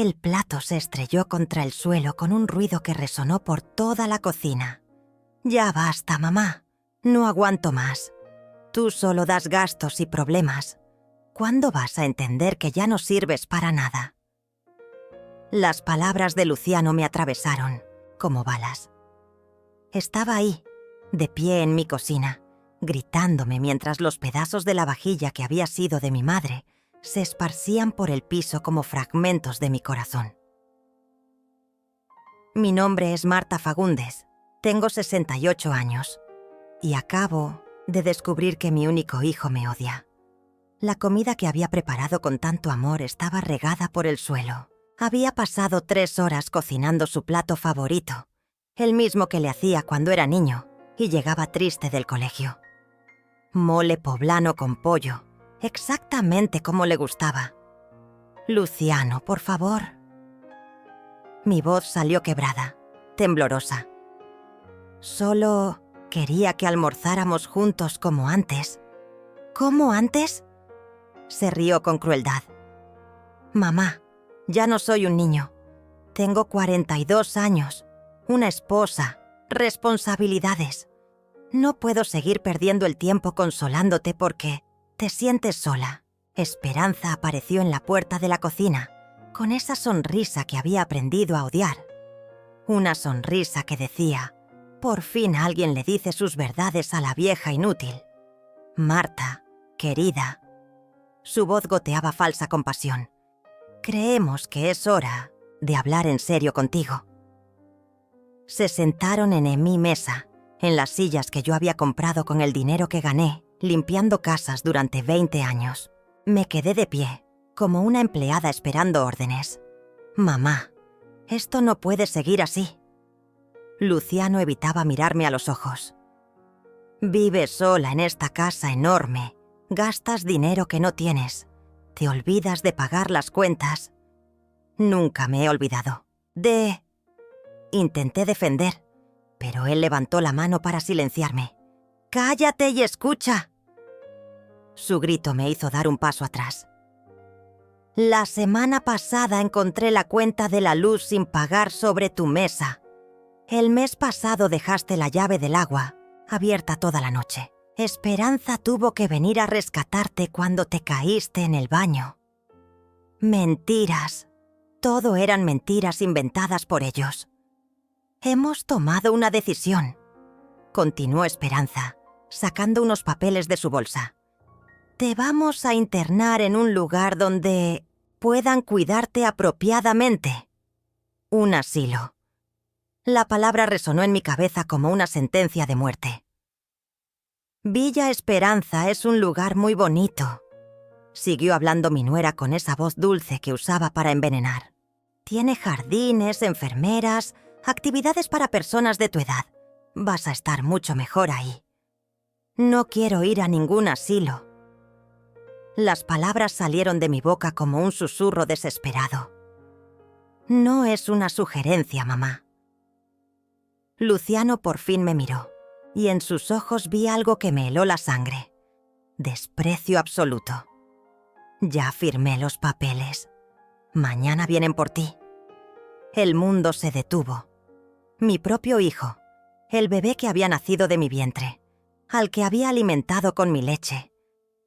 El plato se estrelló contra el suelo con un ruido que resonó por toda la cocina. «Ya basta, mamá. No aguanto más. Tú solo das gastos y problemas. ¿Cuándo vas a entender que ya no sirves para nada?» Las palabras de Luciano me atravesaron, como balas. Estaba ahí, de pie en mi cocina, gritándome mientras los pedazos de la vajilla que había sido de mi madre se esparcían por el piso como fragmentos de mi corazón. Mi nombre es Marta Fagundes, tengo 68 años y acabo de descubrir que mi único hijo me odia. La comida que había preparado con tanto amor estaba regada por el suelo. Había pasado 3 horas cocinando su plato favorito, el mismo que le hacía cuando era niño y llegaba triste del colegio. Mole poblano con pollo, exactamente como le gustaba. «Luciano, por favor». Mi voz salió quebrada, temblorosa. Solo quería que almorzáramos juntos como antes. ¿Cómo antes? Se rió con crueldad. «Mamá, ya no soy un niño. Tengo 42 años, una esposa, responsabilidades. No puedo seguir perdiendo el tiempo consolándote porque te sientes sola». Esperanza apareció en la puerta de la cocina, con esa sonrisa que había aprendido a odiar. Una sonrisa que decía, por fin alguien le dice sus verdades a la vieja inútil. «Marta, querida». Su voz goteaba falsa compasión. «Creemos que es hora de hablar en serio contigo». Se sentaron en mi mesa, en las sillas que yo había comprado con el dinero que gané, limpiando casas durante 20 años. Me quedé de pie, como una empleada esperando órdenes. «Mamá, esto no puede seguir así». Luciano evitaba mirarme a los ojos. «Vives sola en esta casa enorme, gastas dinero que no tienes, te olvidas de pagar las cuentas». «Nunca me he olvidado. Intenté defender, pero él levantó la mano para silenciarme. «¡Cállate y escucha!». Su grito me hizo dar un paso atrás. «La semana pasada encontré la cuenta de la luz sin pagar sobre tu mesa. El mes pasado dejaste la llave del agua abierta toda la noche. Esperanza tuvo que venir a rescatarte cuando te caíste en el baño». Mentiras. Todo eran mentiras inventadas por ellos. «Hemos tomado una decisión», continuó Esperanza, sacando unos papeles de su bolsa. «Te vamos a internar en un lugar donde puedan cuidarte apropiadamente. Un asilo». La palabra resonó en mi cabeza como una sentencia de muerte. «Villa Esperanza es un lugar muy bonito», siguió hablando mi nuera con esa voz dulce que usaba para envenenar. «Tiene jardines, enfermeras, actividades para personas de tu edad. Vas a estar mucho mejor ahí. No quiero ir a ningún asilo». Las palabras salieron de mi boca como un susurro desesperado. «No es una sugerencia, mamá». Luciano por fin me miró, y en sus ojos vi algo que me heló la sangre. Desprecio absoluto. «Ya firmé los papeles. Mañana vienen por ti». El mundo se detuvo. Mi propio hijo, el bebé que había nacido de mi vientre, al que había alimentado con mi leche,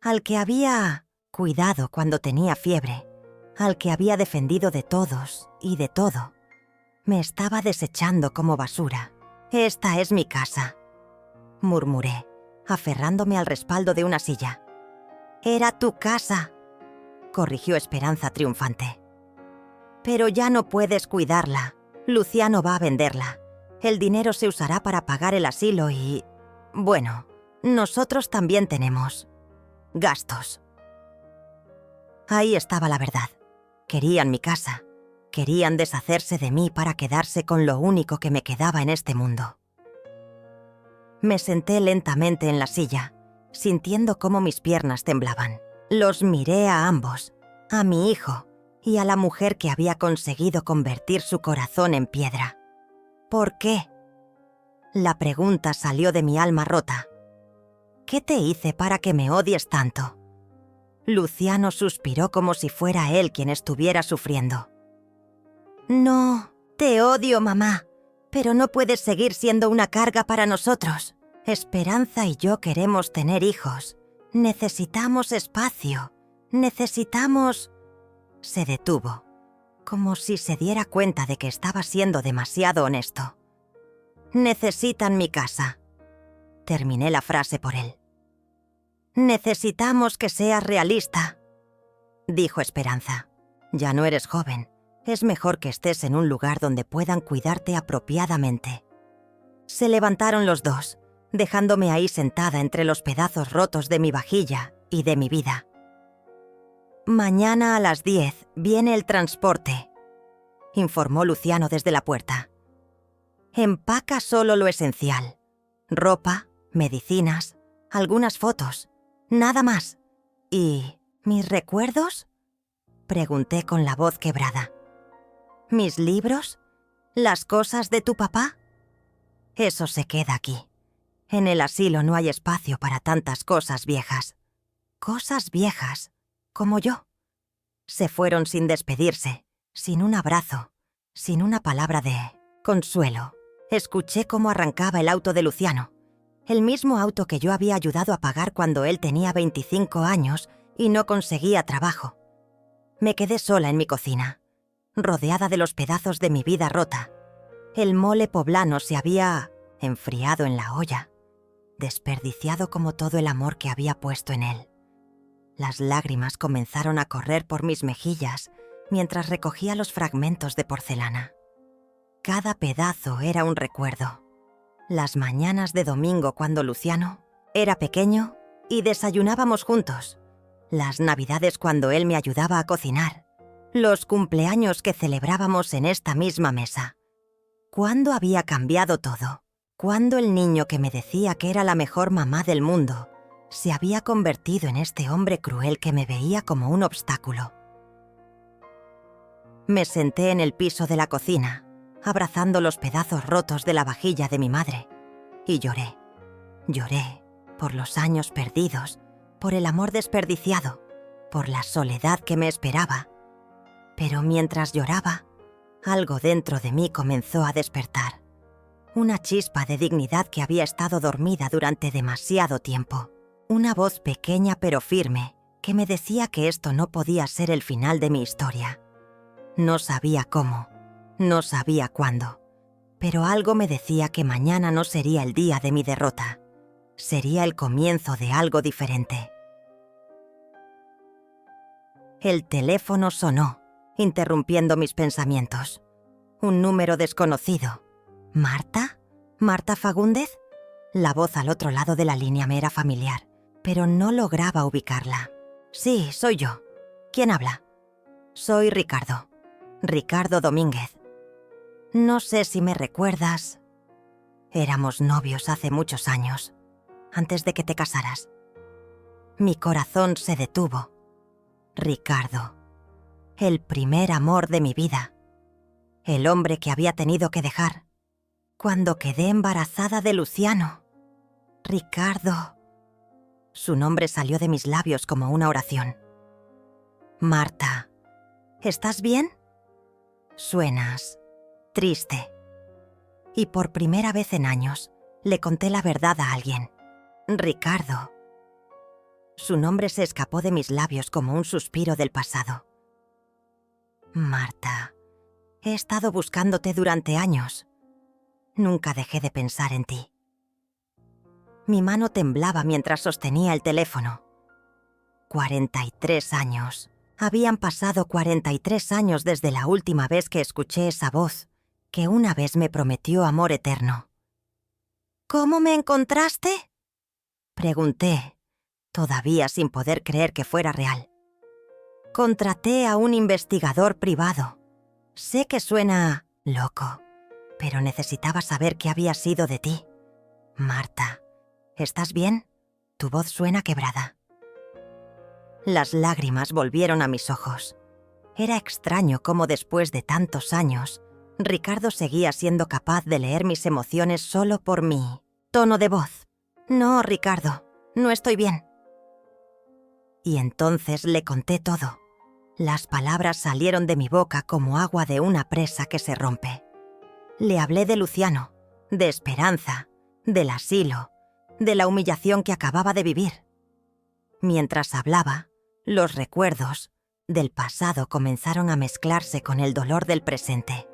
al que había cuidado cuando tenía fiebre, al que había defendido de todos y de todo, me estaba desechando como basura. «Esta es mi casa», murmuré, aferrándome al respaldo de una silla. «Era tu casa», corrigió Esperanza triunfante. «Pero ya no puedes cuidarla. Luciano va a venderla. El dinero se usará para pagar el asilo y... bueno, nosotros también tenemos gastos». Ahí estaba la verdad. Querían mi casa. Querían deshacerse de mí para quedarse con lo único que me quedaba en este mundo. Me senté lentamente en la silla, sintiendo cómo mis piernas temblaban. Los miré a ambos, a mi hijo y a la mujer que había conseguido convertir su corazón en piedra. ¿Por qué? La pregunta salió de mi alma rota. ¿Qué te hice para que me odies tanto? Luciano suspiró como si fuera él quien estuviera sufriendo. No, te odio, mamá, pero no puedes seguir siendo una carga para nosotros. Esperanza y yo queremos tener hijos. Necesitamos espacio. Necesitamos... Se detuvo, como si se diera cuenta de que estaba siendo demasiado honesto. Necesitan mi casa. Terminé la frase por él. Necesitamos que seas realista, dijo Esperanza. Ya no eres joven. Es mejor que estés en un lugar donde puedan cuidarte apropiadamente. Se levantaron los dos, dejándome ahí sentada entre los pedazos rotos de mi vajilla y de mi vida. Mañana a las 10 viene el transporte, informó Luciano desde la puerta. Empaca solo lo esencial. Ropa, medicinas, algunas fotos, nada más. ¿Y mis recuerdos? Pregunté con la voz quebrada. ¿Mis libros? ¿Las cosas de tu papá? Eso se queda aquí. En el asilo no hay espacio para tantas cosas viejas. Cosas viejas, como yo. Se fueron sin despedirse, sin un abrazo, sin una palabra de consuelo. Escuché cómo arrancaba el auto de Luciano, el mismo auto que yo había ayudado a pagar cuando él tenía 25 años y no conseguía trabajo. Me quedé sola en mi cocina, rodeada de los pedazos de mi vida rota. El mole poblano se había enfriado en la olla, desperdiciado como todo el amor que había puesto en él. Las lágrimas comenzaron a correr por mis mejillas mientras recogía los fragmentos de porcelana. Cada pedazo era un recuerdo. Las mañanas de domingo cuando Luciano era pequeño y desayunábamos juntos. Las navidades cuando él me ayudaba a cocinar. Los cumpleaños que celebrábamos en esta misma mesa. ¿Cuándo había cambiado todo? ¿Cuándo el niño que me decía que era la mejor mamá del mundo se había convertido en este hombre cruel que me veía como un obstáculo? Me senté en el piso de la cocina, abrazando los pedazos rotos de la vajilla de mi madre, y lloré. Lloré por los años perdidos, por el amor desperdiciado, por la soledad que me esperaba. Pero mientras lloraba, algo dentro de mí comenzó a despertar. Una chispa de dignidad que había estado dormida durante demasiado tiempo. Una voz pequeña pero firme que me decía que esto no podía ser el final de mi historia. No sabía cómo, no sabía cuándo, pero algo me decía que mañana no sería el día de mi derrota. Sería el comienzo de algo diferente. El teléfono sonó, interrumpiendo mis pensamientos. Un número desconocido. ¿Marta? ¿Marta Fagúndez? La voz al otro lado de la línea me era familiar, pero no lograba ubicarla. Sí, soy yo. ¿Quién habla? Soy Ricardo. Ricardo Domínguez. No sé si me recuerdas. Éramos novios hace muchos años, antes de que te casaras. Mi corazón se detuvo. Ricardo. El primer amor de mi vida. El hombre que había tenido que dejar. Cuando quedé embarazada de Luciano. Ricardo. Su nombre salió de mis labios como una oración. Marta. ¿Estás bien? Suenas triste. Y por primera vez en años, le conté la verdad a alguien. Ricardo. Su nombre se escapó de mis labios como un suspiro del pasado. Marta, he estado buscándote durante años. Nunca dejé de pensar en ti. Mi mano temblaba mientras sostenía el teléfono. 43 años. Habían pasado 43 años desde la última vez que escuché esa voz, que una vez me prometió amor eterno. ¿Cómo me encontraste? Pregunté, todavía sin poder creer que fuera real. Contraté a un investigador privado. Sé que suena loco, pero necesitaba saber qué había sido de ti. Marta, ¿estás bien? Tu voz suena quebrada. Las lágrimas volvieron a mis ojos. Era extraño cómo después de tantos años, Ricardo seguía siendo capaz de leer mis emociones solo por mi tono de voz. No, Ricardo, no estoy bien. Y entonces le conté todo. Las palabras salieron de mi boca como agua de una presa que se rompe. Le hablé de Luciano, de Esperanza, del asilo, de la humillación que acababa de vivir. Mientras hablaba, los recuerdos del pasado comenzaron a mezclarse con el dolor del presente.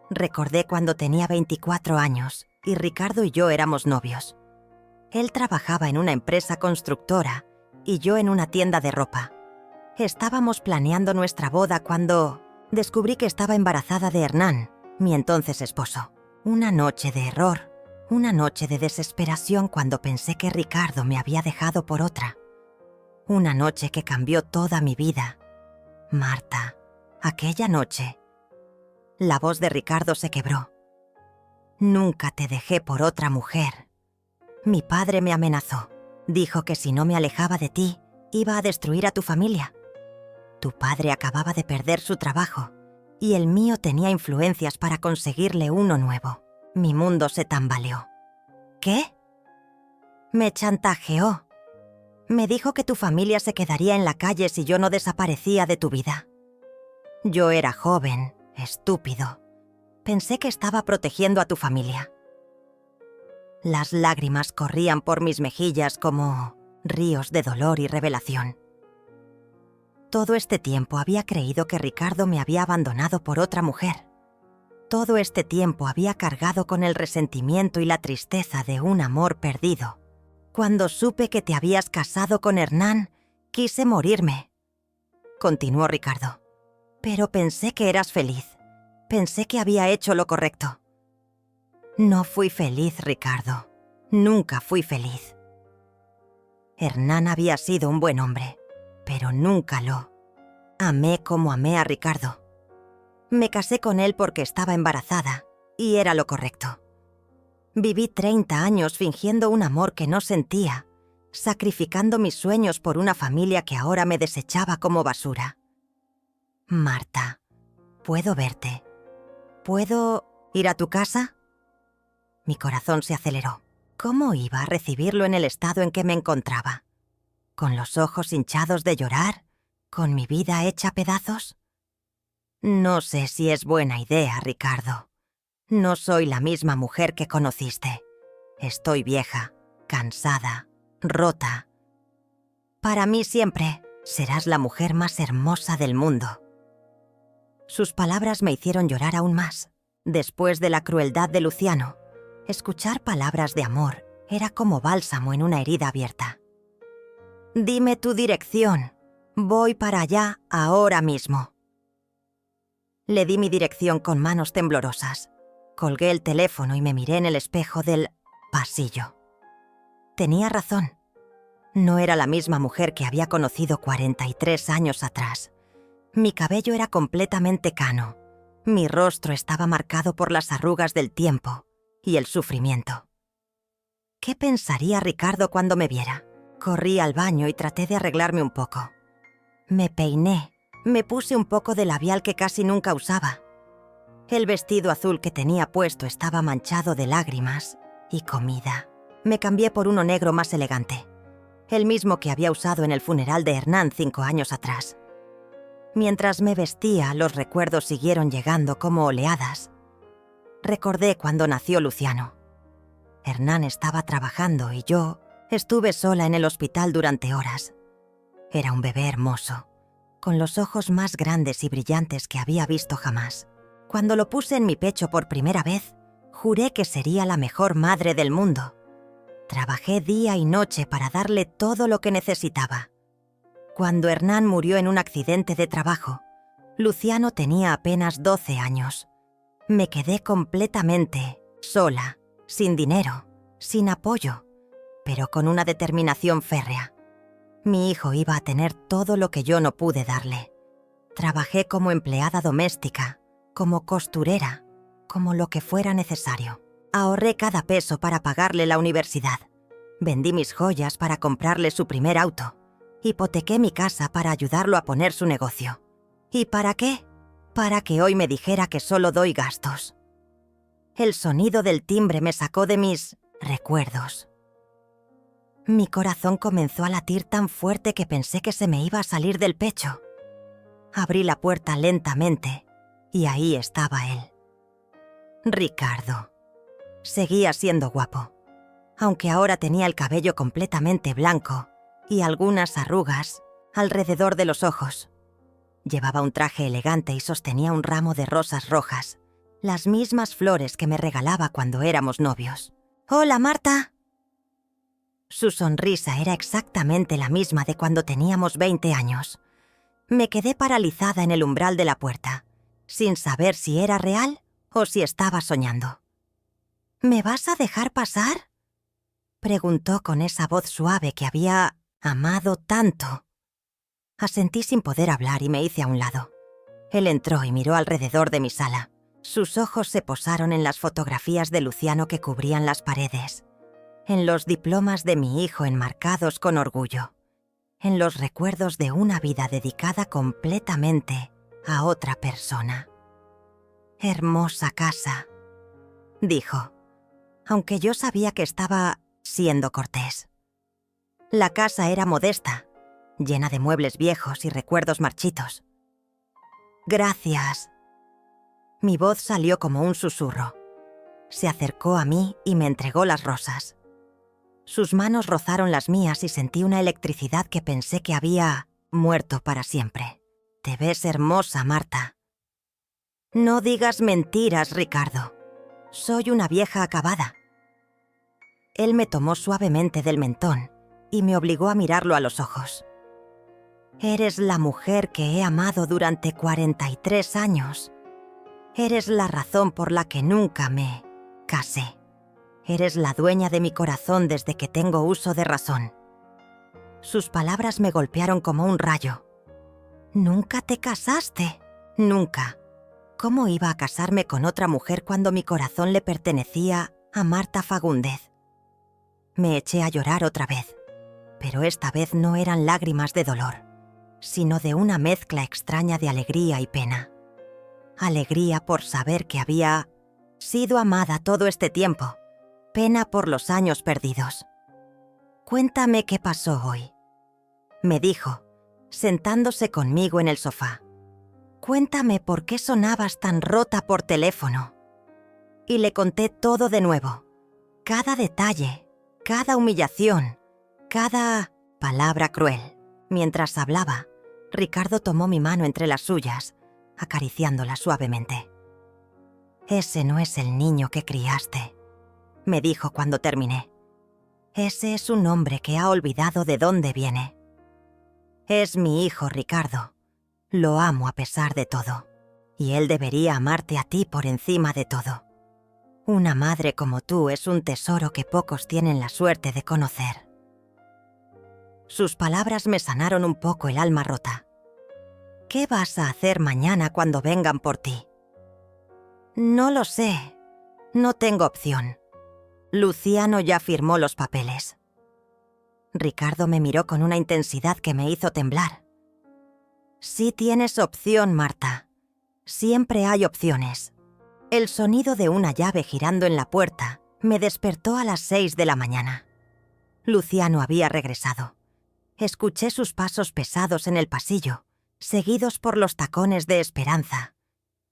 Recordé cuando tenía 24 años y Ricardo y yo éramos novios. Él trabajaba en una empresa constructora y yo en una tienda de ropa. Estábamos planeando nuestra boda cuando descubrí que estaba embarazada de Hernán, mi entonces esposo. Una noche de error, una noche de desesperación cuando pensé que Ricardo me había dejado por otra. Una noche que cambió toda mi vida. Marta, aquella noche. La voz de Ricardo se quebró. Nunca te dejé por otra mujer. Mi padre me amenazó. Dijo que si no me alejaba de ti, iba a destruir a tu familia. Tu padre acababa de perder su trabajo y el mío tenía influencias para conseguirle uno nuevo. Mi mundo se tambaleó. ¿Qué? Me chantajeó. Me dijo que tu familia se quedaría en la calle si yo no desaparecía de tu vida. Yo era joven, estúpido. Pensé que estaba protegiendo a tu familia. Las lágrimas corrían por mis mejillas como ríos de dolor y revelación. Todo este tiempo había creído que Ricardo me había abandonado por otra mujer. Todo este tiempo había cargado con el resentimiento y la tristeza de un amor perdido. Cuando supe que te habías casado con Hernán, quise morirme. Continuó Ricardo. Pero pensé que eras feliz. Pensé que había hecho lo correcto. No fui feliz, Ricardo. Nunca fui feliz. Hernán había sido un buen hombre, pero nunca lo amé como amé a Ricardo. Me casé con él porque estaba embarazada, y era lo correcto. Viví 30 años fingiendo un amor que no sentía, sacrificando mis sueños por una familia que ahora me desechaba como basura. Marta, ¿puedo verte? ¿Puedo ir a tu casa? Mi corazón se aceleró. ¿Cómo iba a recibirlo en el estado en que me encontraba? ¿Con los ojos hinchados de llorar? ¿Con mi vida hecha pedazos? No sé si es buena idea, Ricardo. No soy la misma mujer que conociste. Estoy vieja, cansada, rota. Para mí siempre serás la mujer más hermosa del mundo. Sus palabras me hicieron llorar aún más. Después de la crueldad de Luciano, escuchar palabras de amor era como bálsamo en una herida abierta. Dime tu dirección. Voy para allá ahora mismo. Le di mi dirección con manos temblorosas. Colgué el teléfono y me miré en el espejo del pasillo. Tenía razón. No era la misma mujer que había conocido 43 años atrás. Mi cabello era completamente cano. Mi rostro estaba marcado por las arrugas del tiempo y el sufrimiento. ¿Qué pensaría Ricardo cuando me viera? Corrí al baño y traté de arreglarme un poco. Me peiné, me puse un poco de labial que casi nunca usaba. El vestido azul que tenía puesto estaba manchado de lágrimas y comida. Me cambié por uno negro más elegante, el mismo que había usado en el funeral de Hernán 5 años atrás. Mientras me vestía, los recuerdos siguieron llegando como oleadas. Recordé cuando nació Luciano. Hernán estaba trabajando y yo estuve sola en el hospital durante horas. Era un bebé hermoso, con los ojos más grandes y brillantes que había visto jamás. Cuando lo puse en mi pecho por primera vez, juré que sería la mejor madre del mundo. Trabajé día y noche para darle todo lo que necesitaba. Cuando Hernán murió en un accidente de trabajo, Luciano tenía apenas 12 años. Me quedé completamente sola, sin dinero, sin apoyo, pero con una determinación férrea. Mi hijo iba a tener todo lo que yo no pude darle. Trabajé como empleada doméstica, como costurera, como lo que fuera necesario. Ahorré cada peso para pagarle la universidad. Vendí mis joyas para comprarle su primer auto. Hipotequé mi casa para ayudarlo a poner su negocio. ¿Y para qué? Para que hoy me dijera que solo doy gastos. El sonido del timbre me sacó de mis recuerdos. Mi corazón comenzó a latir tan fuerte que pensé que se me iba a salir del pecho. Abrí la puerta lentamente y ahí estaba él. Ricardo. Seguía siendo guapo, aunque ahora tenía el cabello completamente blanco y algunas arrugas alrededor de los ojos. Llevaba un traje elegante y sostenía un ramo de rosas rojas, las mismas flores que me regalaba cuando éramos novios. «Hola, Marta». Su sonrisa era exactamente la misma de cuando teníamos 20 años. Me quedé paralizada en el umbral de la puerta, sin saber si era real o si estaba soñando. «¿Me vas a dejar pasar?», preguntó con esa voz suave que había amado tanto. Asentí sin poder hablar y me hice a un lado. Él entró y miró alrededor de mi sala. Sus ojos se posaron en las fotografías de Luciano que cubrían las paredes, en los diplomas de mi hijo enmarcados con orgullo, en los recuerdos de una vida dedicada completamente a otra persona. «Hermosa casa», dijo, aunque yo sabía que estaba siendo cortés. La casa era modesta, llena de muebles viejos y recuerdos marchitos. «Gracias». Mi voz salió como un susurro. Se acercó a mí y me entregó las rosas. Sus manos rozaron las mías y sentí una electricidad que pensé que había muerto para siempre. «Te ves hermosa, Marta». «No digas mentiras, Ricardo. Soy una vieja acabada». Él me tomó suavemente del mentón y me obligó a mirarlo a los ojos. «Eres la mujer que he amado durante 43 años. Eres la razón por la que nunca me casé. Eres la dueña de mi corazón desde que tengo uso de razón». Sus palabras me golpearon como un rayo. «¿Nunca te casaste?» «Nunca. ¿Cómo iba a casarme con otra mujer cuando mi corazón le pertenecía a Marta Fagúndez?» Me eché a llorar otra vez, pero esta vez no eran lágrimas de dolor, sino de una mezcla extraña de alegría y pena. Alegría por saber que había sido amada todo este tiempo, pena por los años perdidos. «Cuéntame qué pasó hoy», me dijo, sentándose conmigo en el sofá. «Cuéntame por qué sonabas tan rota por teléfono». Y le conté todo de nuevo, cada detalle, cada humillación, cada palabra cruel. Mientras hablaba, Ricardo tomó mi mano entre las suyas, acariciándola suavemente. «Ese no es el niño que criaste», me dijo cuando terminé. «Ese es un hombre que ha olvidado de dónde viene. Es mi hijo, Ricardo. Lo amo a pesar de todo, y él debería amarte a ti por encima de todo. Una madre como tú es un tesoro que pocos tienen la suerte de conocer». Sus palabras me sanaron un poco el alma rota. «¿Qué vas a hacer mañana cuando vengan por ti?» «No lo sé. No tengo opción. Luciano ya firmó los papeles». Ricardo me miró con una intensidad que me hizo temblar. «Sí tienes opción, Marta. Siempre hay opciones». El sonido de una llave girando en la puerta me despertó a las 6 de la mañana. Luciano había regresado. Escuché sus pasos pesados en el pasillo, seguidos por los tacones de Esperanza.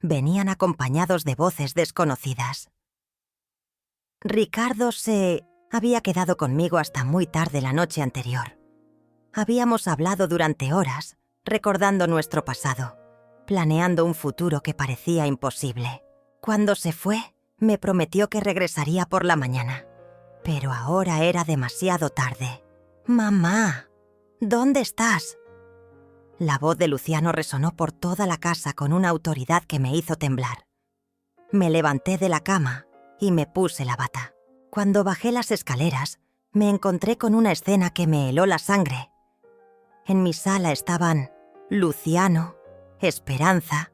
Venían acompañados de voces desconocidas. Ricardo se había quedado conmigo hasta muy tarde la noche anterior. Habíamos hablado durante horas, recordando nuestro pasado, planeando un futuro que parecía imposible. Cuando se fue, me prometió que regresaría por la mañana. Pero ahora era demasiado tarde. «Mamá, ¿dónde estás?». La voz de Luciano resonó por toda la casa con una autoridad que me hizo temblar. Me levanté de la cama y me puse la bata. Cuando bajé las escaleras, me encontré con una escena que me heló la sangre. En mi sala estaban Luciano, Esperanza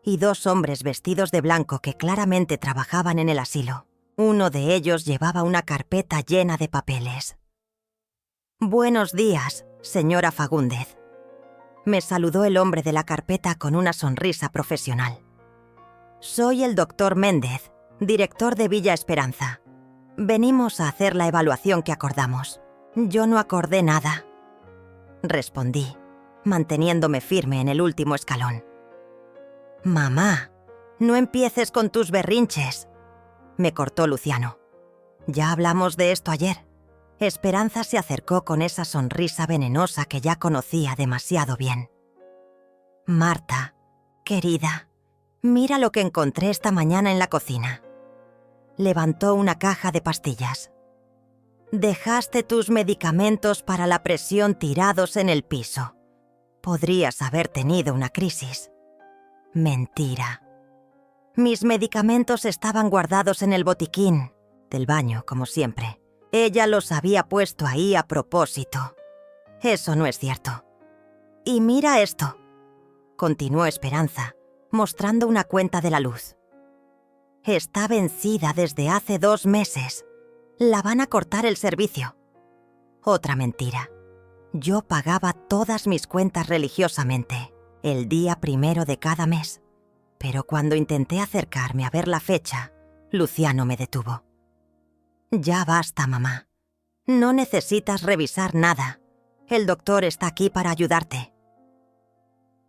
y 2 hombres vestidos de blanco que claramente trabajaban en el asilo. Uno de ellos llevaba una carpeta llena de papeles. «Buenos días, señora Fagúndez», me saludó el hombre de la carpeta con una sonrisa profesional. «Soy el doctor Méndez, director de Villa Esperanza. Venimos a hacer la evaluación que acordamos». «Yo no acordé nada», respondí, manteniéndome firme en el último escalón. «Mamá, no empieces con tus berrinches», me cortó Luciano. «Ya hablamos de esto ayer». Esperanza se acercó con esa sonrisa venenosa que ya conocía demasiado bien. «Marta, querida, mira lo que encontré esta mañana en la cocina». Levantó una caja de pastillas. «Dejaste tus medicamentos para la presión tirados en el piso. Podrías haber tenido una crisis». Mentira. Mis medicamentos estaban guardados en el botiquín del baño, como siempre. Ella los había puesto ahí a propósito. Eso no es cierto. «Y mira esto», continuó Esperanza, mostrando una cuenta de la luz. «Está vencida desde hace 2 meses. La van a cortar el servicio». Otra mentira. Yo pagaba todas mis cuentas religiosamente, el día 1 de cada mes. Pero cuando intenté acercarme a ver la fecha, Luciano me detuvo. «Ya basta, mamá. No necesitas revisar nada. El doctor está aquí para ayudarte».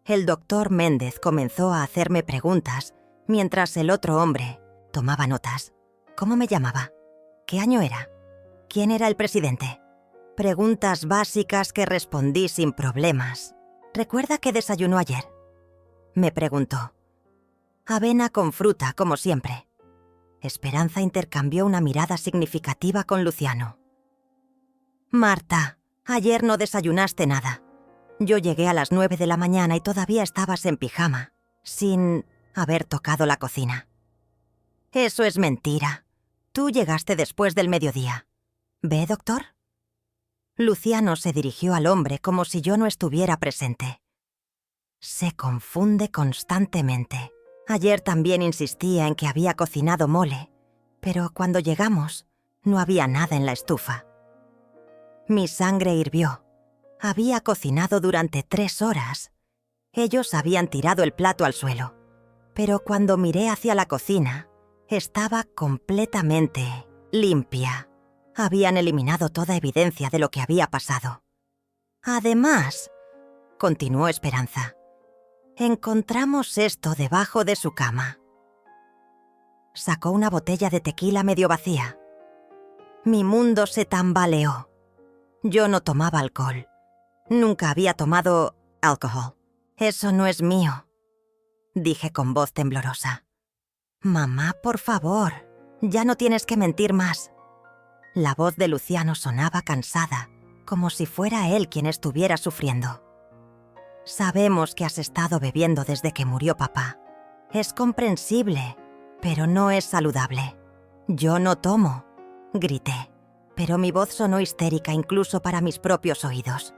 El doctor Méndez comenzó a hacerme preguntas mientras el otro hombre tomaba notas. ¿Cómo me llamaba? ¿Qué año era? ¿Quién era el presidente? Preguntas básicas que respondí sin problemas. «¿Recuerda qué desayunó ayer?», me preguntó. «Avena con fruta, como siempre». Esperanza intercambió una mirada significativa con Luciano. «Marta, ayer no desayunaste nada. Yo llegué a las 9 de la mañana y todavía estabas en pijama, sin haber tocado la cocina». «Eso es mentira. Tú llegaste después del mediodía. ¿Ve, doctor?». Luciano se dirigió al hombre como si yo no estuviera presente. Se confunde constantemente. Ayer también insistía en que había cocinado mole, pero cuando llegamos no había nada en la estufa. Mi sangre hirvió. Había cocinado durante 3 horas. Ellos habían tirado el plato al suelo, pero cuando miré hacia la cocina, estaba completamente limpia. Habían eliminado toda evidencia de lo que había pasado. «Además», continuó Esperanza, «encontramos esto debajo de su cama». Sacó una botella de tequila medio vacía. Mi mundo se tambaleó. Yo no tomaba alcohol. Nunca había tomado alcohol. «Eso no es mío», dije con voz temblorosa. «Mamá, por favor, ya no tienes que mentir más». La voz de Luciano sonaba cansada, como si fuera él quien estuviera sufriendo. «Sabemos que has estado bebiendo desde que murió papá. Es comprensible, pero no es saludable. Yo no tomo», grité, pero mi voz sonó histérica incluso para mis propios oídos.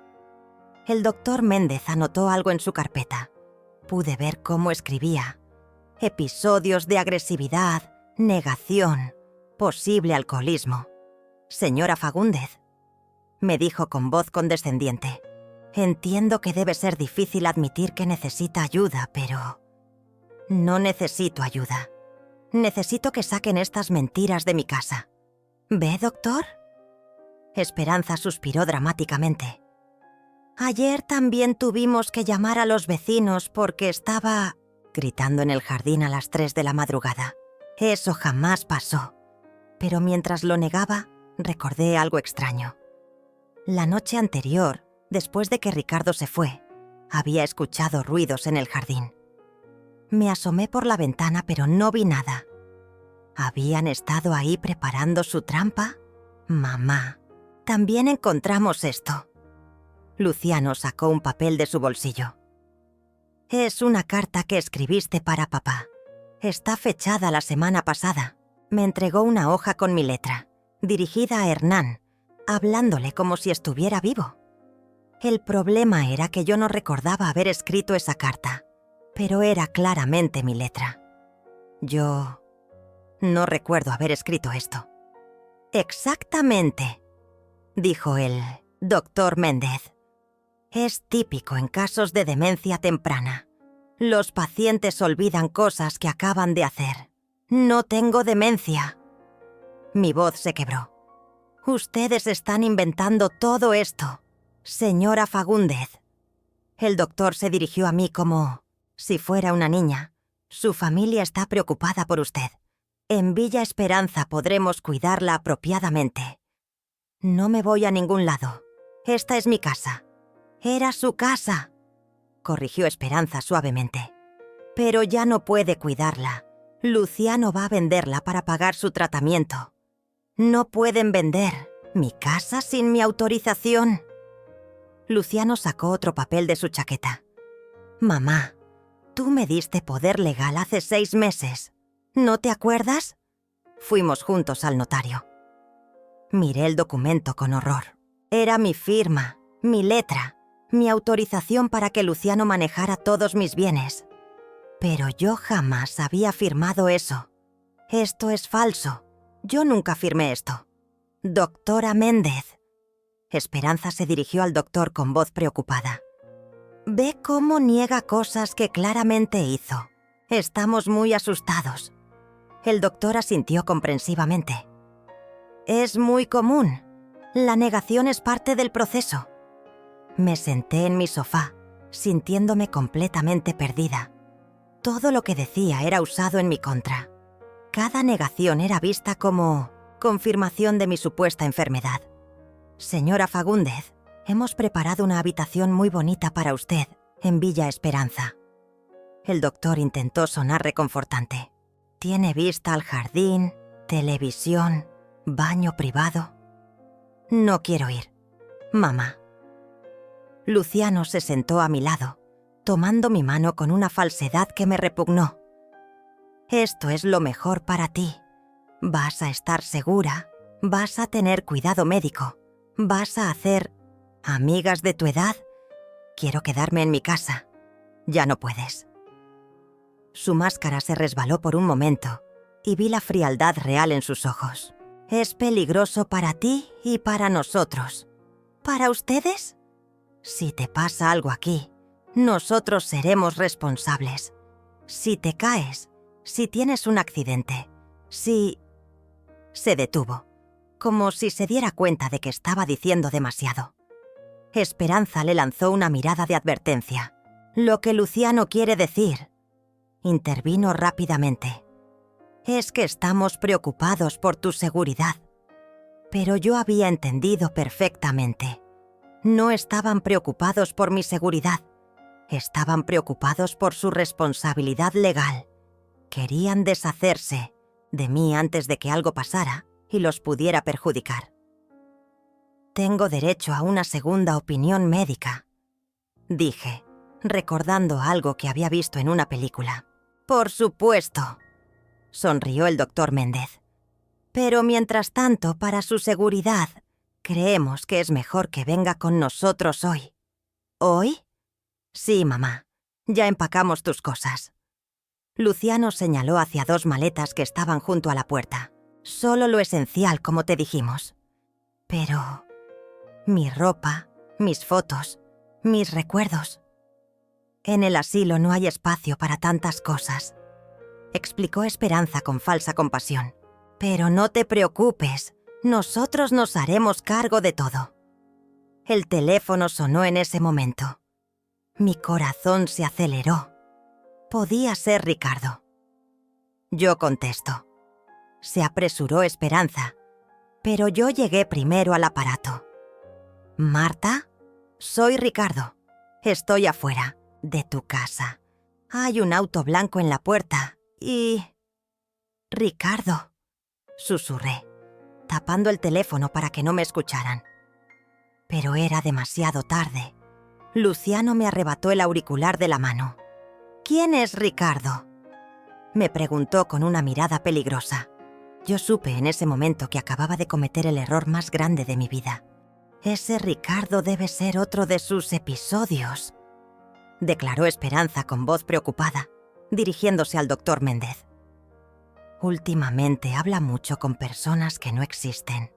El doctor Méndez anotó algo en su carpeta. Pude ver cómo escribía. «Episodios de agresividad, negación, posible alcoholismo». «Señora Fagúndez», me dijo con voz condescendiente, «entiendo que debe ser difícil admitir que necesita ayuda, pero no necesito ayuda. Necesito que saquen estas mentiras de mi casa. ¿Ve, doctor?». Esperanza suspiró dramáticamente. «Ayer también tuvimos que llamar a los vecinos porque estaba gritando en el jardín a las 3 de la madrugada. Eso jamás pasó». Pero mientras lo negaba, recordé algo extraño. La noche anterior, después de que Ricardo se fue, había escuchado ruidos en el jardín. Me asomé por la ventana, pero no vi nada. ¿Habían estado ahí preparando su trampa? «Mamá, también encontramos esto». Luciano sacó un papel de su bolsillo. «Es una carta que escribiste para papá. Está fechada la semana pasada». Me entregó una hoja con mi letra, dirigida a Hernán, hablándole como si estuviera vivo. El problema era que yo no recordaba haber escrito esa carta, pero era claramente mi letra. Yo no recuerdo haber escrito esto. «Exactamente», dijo el doctor Méndez. «Es típico en casos de demencia temprana. Los pacientes olvidan cosas que acaban de hacer. No tengo demencia». Mi voz se quebró. «Ustedes están inventando todo esto, señora Fagúndez». El doctor se dirigió a mí como si fuera una niña. Su familia está preocupada por usted. En Villa Esperanza podremos cuidarla apropiadamente. No me voy a ningún lado. Esta es mi casa. Era su casa, corrigió Esperanza suavemente. Pero ya no puede cuidarla. Luciano va a venderla para pagar su tratamiento. No pueden vender mi casa sin mi autorización. Luciano sacó otro papel de su chaqueta. Mamá, tú me diste poder legal hace 6 meses. ¿No te acuerdas? Fuimos juntos al notario. Miré el documento con horror. Era mi firma, mi letra, mi autorización para que Luciano manejara todos mis bienes. Pero yo jamás había firmado eso. Esto es falso. Yo nunca firmé esto. Doctora Méndez. Esperanza se dirigió al doctor con voz preocupada. Ve cómo niega cosas que claramente hizo. Estamos muy asustados. El doctor asintió comprensivamente. Es muy común. La negación es parte del proceso. Me senté en mi sofá, sintiéndome completamente perdida. Todo lo que decía era usado en mi contra. Cada negación era vista como confirmación de mi supuesta enfermedad. Señora Fagúndez, hemos preparado una habitación muy bonita para usted en Villa Esperanza. El doctor intentó sonar reconfortante. Tiene vista al jardín, televisión, baño privado. No quiero ir. Mamá. Luciano se sentó a mi lado, tomando mi mano con una falsedad que me repugnó. Esto es lo mejor para ti. Vas a estar segura, vas a tener cuidado médico, vas a hacer amigas de tu edad. Quiero quedarme en mi casa. Ya no puedes. Su máscara se resbaló por un momento y vi la frialdad real en sus ojos. Es peligroso para ti y para nosotros. ¿Para ustedes? Si te pasa algo aquí, nosotros seremos responsables. Si te caes, si tienes un accidente, si... Se detuvo, como si se diera cuenta de que estaba diciendo demasiado. Esperanza le lanzó una mirada de advertencia. Lo que Luciano quiere decir. Intervino rápidamente. Es que estamos preocupados por tu seguridad. Pero yo había entendido perfectamente. No estaban preocupados por mi seguridad. Estaban preocupados por su responsabilidad legal. Querían deshacerse de mí antes de que algo pasara y los pudiera perjudicar. Tengo derecho a una segunda opinión médica, dije, recordando algo que había visto en una película. Por supuesto, sonrió el doctor Méndez. Pero mientras tanto, para su seguridad, creemos que es mejor que venga con nosotros hoy. ¿Hoy? Sí, mamá. Ya empacamos tus cosas. Luciano señaló hacia 2 maletas que estaban junto a la puerta. Solo lo esencial, como te dijimos. Pero... mi ropa, mis fotos, mis recuerdos. En el asilo no hay espacio para tantas cosas, explicó Esperanza con falsa compasión. Pero no te preocupes, nosotros nos haremos cargo de todo. El teléfono sonó en ese momento. Mi corazón se aceleró. Podía ser Ricardo. Yo contesto. Se apresuró Esperanza, pero yo llegué primero al aparato. ¿Marta? Soy Ricardo. Estoy afuera, de tu casa. Hay un auto blanco en la puerta y... Ricardo, susurré, tapando el teléfono para que no me escucharan. Pero era demasiado tarde. Luciano me arrebató el auricular de la mano. ¿Quién es Ricardo?, me preguntó con una mirada peligrosa. Yo supe en ese momento que acababa de cometer el error más grande de mi vida. Ese Ricardo debe ser otro de sus episodios, declaró Esperanza con voz preocupada, dirigiéndose al doctor Méndez. Últimamente habla mucho con personas que no existen.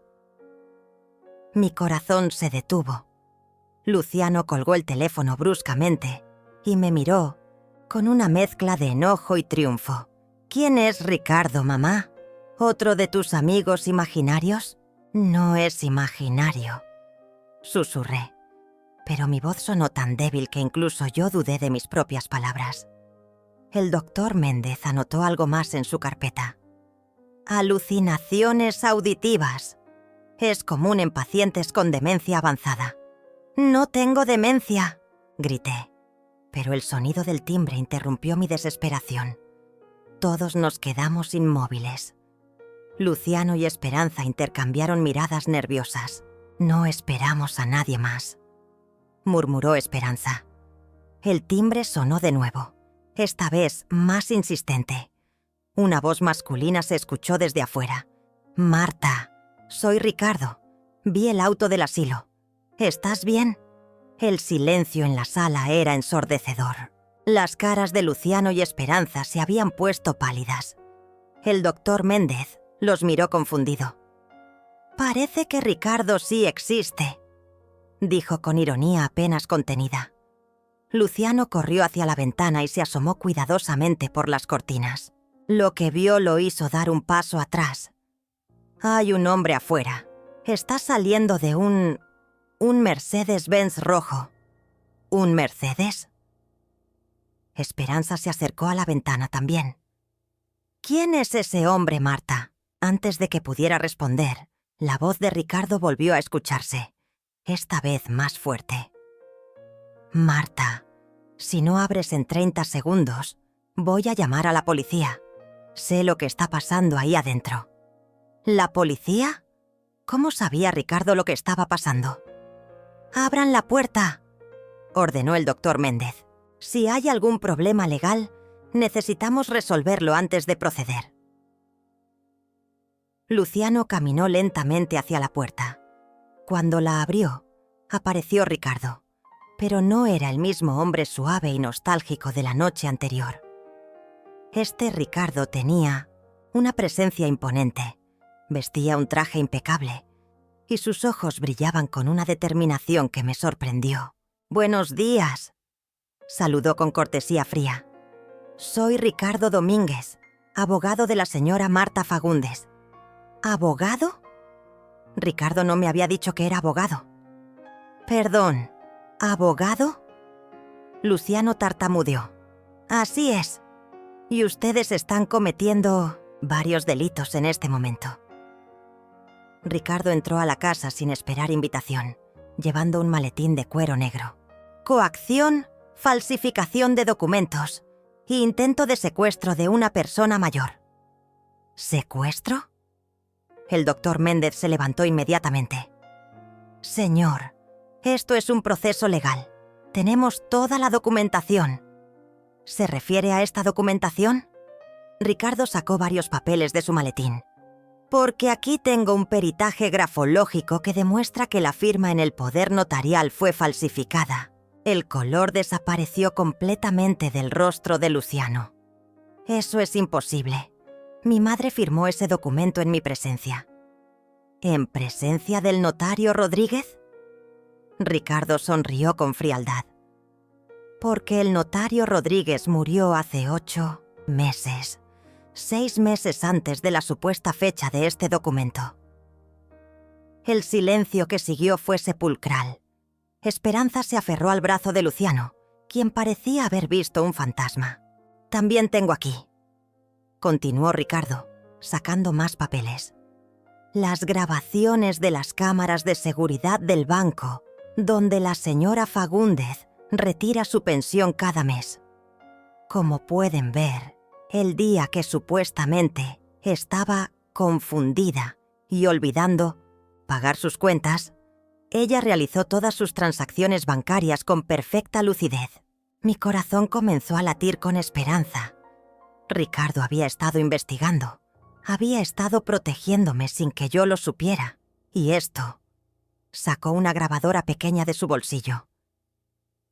Mi corazón se detuvo. Luciano colgó el teléfono bruscamente y me miró con una mezcla de enojo y triunfo. ¿Quién es Ricardo, mamá? ¿Otro de tus amigos imaginarios? No es imaginario, susurré. pero mi voz sonó tan débil que incluso yo dudé de mis propias palabras. El doctor Méndez anotó algo más en su carpeta. Alucinaciones auditivas. Es común en pacientes con demencia avanzada. «No tengo demencia», grité. Pero el sonido del timbre interrumpió mi desesperación. Todos nos quedamos inmóviles. Luciano y Esperanza intercambiaron miradas nerviosas. «No esperamos a nadie más», murmuró Esperanza. El timbre sonó de nuevo, esta vez más insistente. Una voz masculina se escuchó desde afuera. «Marta, soy Ricardo. Vi el auto del asilo. ¿Estás bien?» El silencio en la sala era ensordecedor. Las caras de Luciano y Esperanza se habían puesto pálidas. El doctor Méndez los miró confundido. «Parece que Ricardo sí existe», dijo con ironía apenas contenida. Luciano corrió hacia la ventana y se asomó cuidadosamente por las cortinas. Lo que vio lo hizo dar un paso atrás. «Hay un hombre afuera. Está saliendo de un Mercedes-Benz rojo». «¿Un Mercedes?» Esperanza se acercó a la ventana también. «¿Quién es ese hombre, Marta?» Antes de que pudiera responder, la voz de Ricardo volvió a escucharse, esta vez más fuerte. «Marta, si no abres en 30 segundos, voy a llamar a la policía. Sé lo que está pasando ahí adentro». «¿La policía?» ¿Cómo sabía Ricardo lo que estaba pasando? «Abran la puerta», ordenó el doctor Méndez. «Si hay algún problema legal, necesitamos resolverlo antes de proceder». Luciano caminó lentamente hacia la puerta. Cuando la abrió, apareció Ricardo, pero no era el mismo hombre suave y nostálgico de la noche anterior. Este Ricardo tenía una presencia imponente, vestía un traje impecable y sus ojos brillaban con una determinación que me sorprendió. «Buenos días», saludó con cortesía fría. «Soy Ricardo Domínguez, abogado de la señora Marta Fagundes». «¿Abogado?» Ricardo no me había dicho que era abogado. «Perdón, ¿abogado?» Luciano tartamudeó. «Así es. Y ustedes están cometiendo varios delitos en este momento». Ricardo entró a la casa sin esperar invitación, llevando un maletín de cuero negro. «Coacción, falsificación de documentos e intento de secuestro de una persona mayor». ¿Secuestro? El doctor Méndez se levantó inmediatamente. «Señor, esto es un proceso legal. Tenemos toda la documentación». ¿Se refiere a esta documentación? Ricardo sacó varios papeles de su maletín. «Porque aquí tengo un peritaje grafológico que demuestra que la firma en el poder notarial fue falsificada». El color desapareció completamente del rostro de Luciano. «Eso es imposible. Mi madre firmó ese documento en mi presencia». ¿En presencia del notario Rodríguez? Ricardo sonrió con frialdad. «Porque el notario Rodríguez murió hace 8 meses, 6 meses antes de la supuesta fecha de este documento». El silencio que siguió fue sepulcral. Esperanza se aferró al brazo de Luciano, quien parecía haber visto un fantasma. «También tengo aquí», continuó Ricardo, sacando más papeles, «las grabaciones de las cámaras de seguridad del banco, donde la señora Fagúndez retira su pensión cada mes. Como pueden ver, el día que supuestamente estaba confundida y olvidando pagar sus cuentas, ella realizó todas sus transacciones bancarias con perfecta lucidez. Mi corazón comenzó a latir con esperanza. Ricardo había estado investigando, había estado protegiéndome sin que yo lo supiera. Y esto... Sacó una grabadora pequeña de su bolsillo.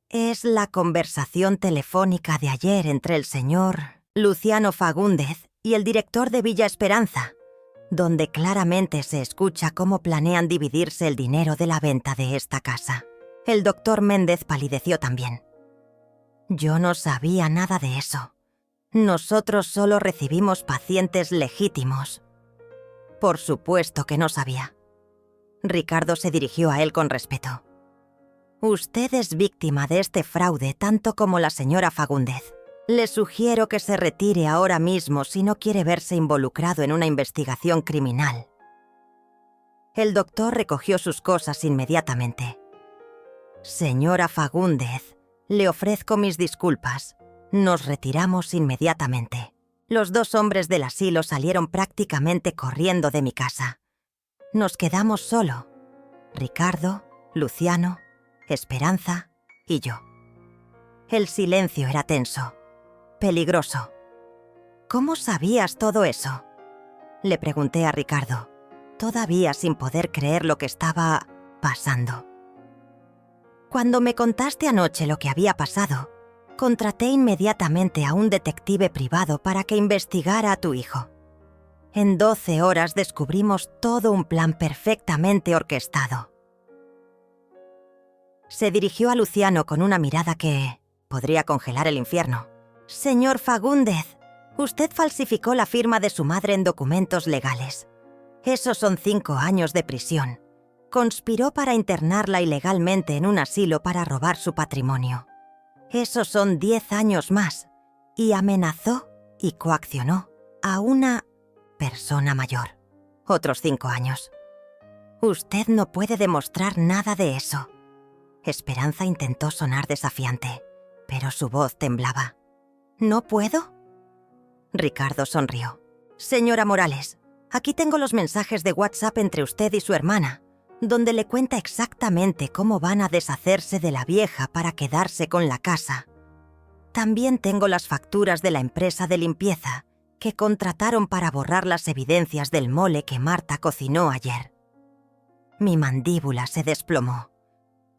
Es la conversación telefónica de ayer entre el señor Luciano Fagúndez y el director de Villa Esperanza, donde claramente se escucha cómo planean dividirse el dinero de la venta de esta casa. El doctor Méndez palideció también. Yo no sabía nada de eso. Nosotros solo recibimos pacientes legítimos. Por supuesto que no sabía. Ricardo se dirigió a él con respeto. Usted es víctima de este fraude tanto como la señora Fagúndez. Le sugiero que se retire ahora mismo si no quiere verse involucrado en una investigación criminal. El doctor recogió sus cosas inmediatamente. Señora Fagúndez, le ofrezco mis disculpas. Nos retiramos inmediatamente. Los dos hombres del asilo salieron prácticamente corriendo de mi casa. Nos quedamos solo. Ricardo, Luciano, Esperanza y yo. El silencio era tenso, peligroso. ¿Cómo sabías todo eso?, le pregunté a Ricardo, todavía sin poder creer lo que estaba pasando. Cuando me contaste anoche lo que había pasado, contraté inmediatamente a un detective privado para que investigara a tu hijo. En 12 horas descubrimos todo un plan perfectamente orquestado. Se dirigió a Luciano con una mirada que podría congelar el infierno. Señor Fagúndez, usted falsificó la firma de su madre en documentos legales. Esos son 5 años de prisión. Conspiró para internarla ilegalmente en un asilo para robar su patrimonio. Esos son 10 años más. Y amenazó y coaccionó a una persona mayor. Otros 5 años. Usted no puede demostrar nada de eso. Esperanza intentó sonar desafiante, pero su voz temblaba. ¿No puedo? Ricardo sonrió. Señora Morales, aquí tengo los mensajes de WhatsApp entre usted y su hermana, donde le cuenta exactamente cómo van a deshacerse de la vieja para quedarse con la casa. También tengo las facturas de la empresa de limpieza que contrataron para borrar las evidencias del mole que Marta cocinó ayer. Mi mandíbula se desplomó.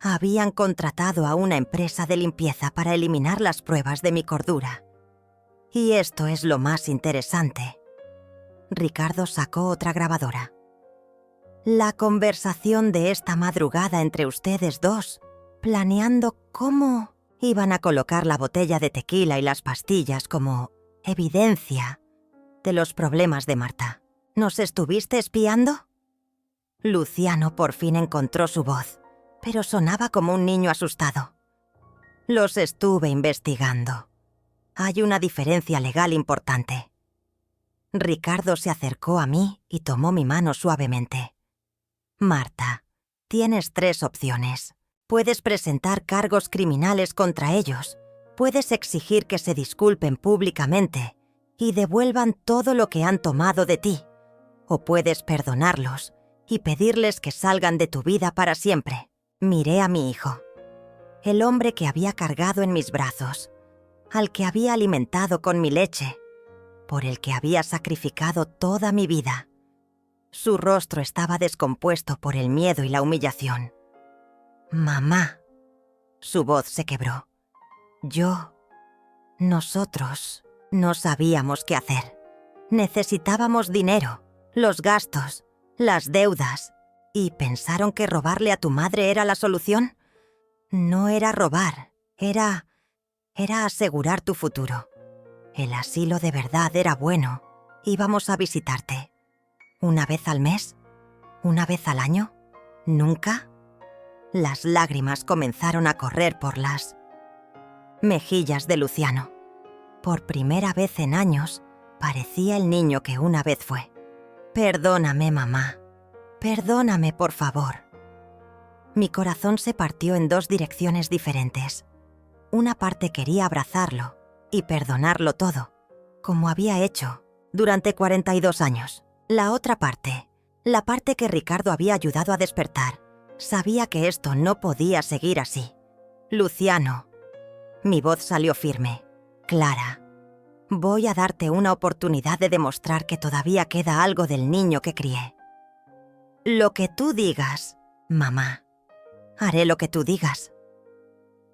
Habían contratado a una empresa de limpieza para eliminar las pruebas de mi cordura. Y esto es lo más interesante. Ricardo sacó otra grabadora. La conversación de esta madrugada entre ustedes dos, planeando cómo iban a colocar la botella de tequila y las pastillas como evidencia de los problemas de Marta. ¿Nos estuviste espiando? Luciano por fin encontró su voz, pero sonaba como un niño asustado. Los estuve investigando. Hay una diferencia legal importante. Ricardo se acercó a mí y tomó mi mano suavemente. Marta, tienes 3 opciones. Puedes presentar cargos criminales contra ellos. Puedes exigir que se disculpen públicamente y devuelvan todo lo que han tomado de ti. O puedes perdonarlos y pedirles que salgan de tu vida para siempre. Miré a mi hijo, el hombre que había cargado en mis brazos, al que había alimentado con mi leche, por el que había sacrificado toda mi vida. Su rostro estaba descompuesto por el miedo y la humillación. Mamá. Su voz se quebró. Nosotros no sabíamos qué hacer. Necesitábamos dinero, los gastos, las deudas. ¿Y pensaron que robarle a tu madre era la solución? No era robar, era asegurar tu futuro. El asilo de verdad era bueno. Íbamos a visitarte. ¿Una vez al mes? ¿Una vez al año? ¿Nunca? Las lágrimas comenzaron a correr por las mejillas de Luciano. Por primera vez en años, parecía el niño que una vez fue. Perdóname, mamá. Perdóname, por favor. Mi corazón se partió en 2 direcciones diferentes. Una parte quería abrazarlo y perdonarlo todo, como había hecho durante 42 años. La otra parte, la parte que Ricardo había ayudado a despertar, sabía que esto no podía seguir así. Luciano. Mi voz salió firme, clara. Voy a darte una oportunidad de demostrar que todavía queda algo del niño que crié. Lo que tú digas, mamá. Haré lo que tú digas.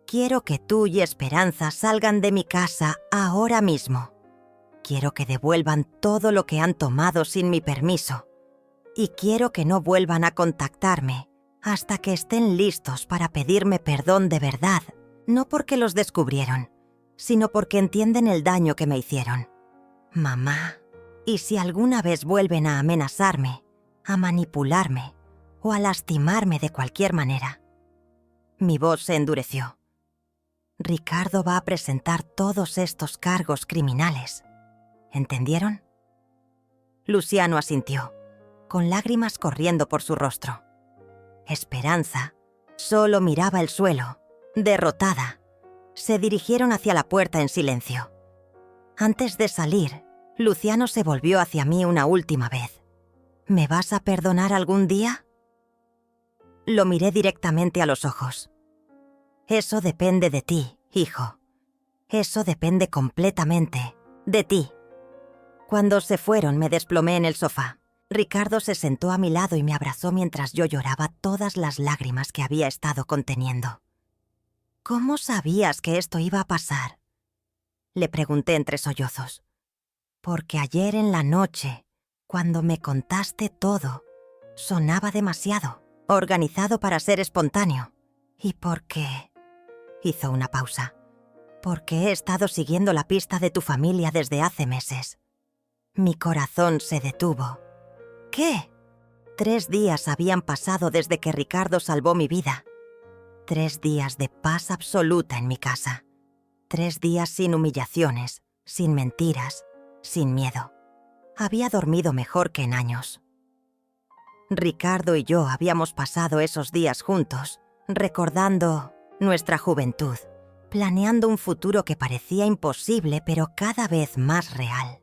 Quiero que tú y Esperanza salgan de mi casa ahora mismo. Quiero que devuelvan todo lo que han tomado sin mi permiso. Y quiero que no vuelvan a contactarme hasta que estén listos para pedirme perdón de verdad, no porque los descubrieron, sino porque entienden el daño que me hicieron. Mamá, y si alguna vez vuelven a amenazarme, a manipularme o a lastimarme de cualquier manera, Mi voz se endureció. Ricardo va a presentar todos estos cargos criminales. ¿Entendieron? Luciano asintió, con lágrimas corriendo por su rostro. Esperanza solo miraba el suelo, derrotada. Se dirigieron hacia la puerta en silencio. Antes de salir, Luciano se volvió hacia mí una última vez. ¿Me vas a perdonar algún día? Lo miré directamente a los ojos. Eso depende de ti, hijo. Eso depende completamente de ti. Cuando se fueron, me desplomé en el sofá. Ricardo se sentó a mi lado y me abrazó mientras yo lloraba todas las lágrimas que había estado conteniendo. ¿Cómo sabías que esto iba a pasar? Le pregunté entre sollozos. Porque ayer en la noche, cuando me contaste todo, sonaba demasiado, organizado para ser espontáneo. ¿Y por qué? Hizo una pausa. Porque he estado siguiendo la pista de tu familia desde hace meses. Mi corazón se detuvo. ¿Qué? 3 días habían pasado desde que Ricardo salvó mi vida. 3 días de paz absoluta en mi casa. 3 días sin humillaciones, sin mentiras, sin miedo. Había dormido mejor que en años. Ricardo y yo habíamos pasado esos días juntos, recordando nuestra juventud, planeando un futuro que parecía imposible, pero cada vez más real.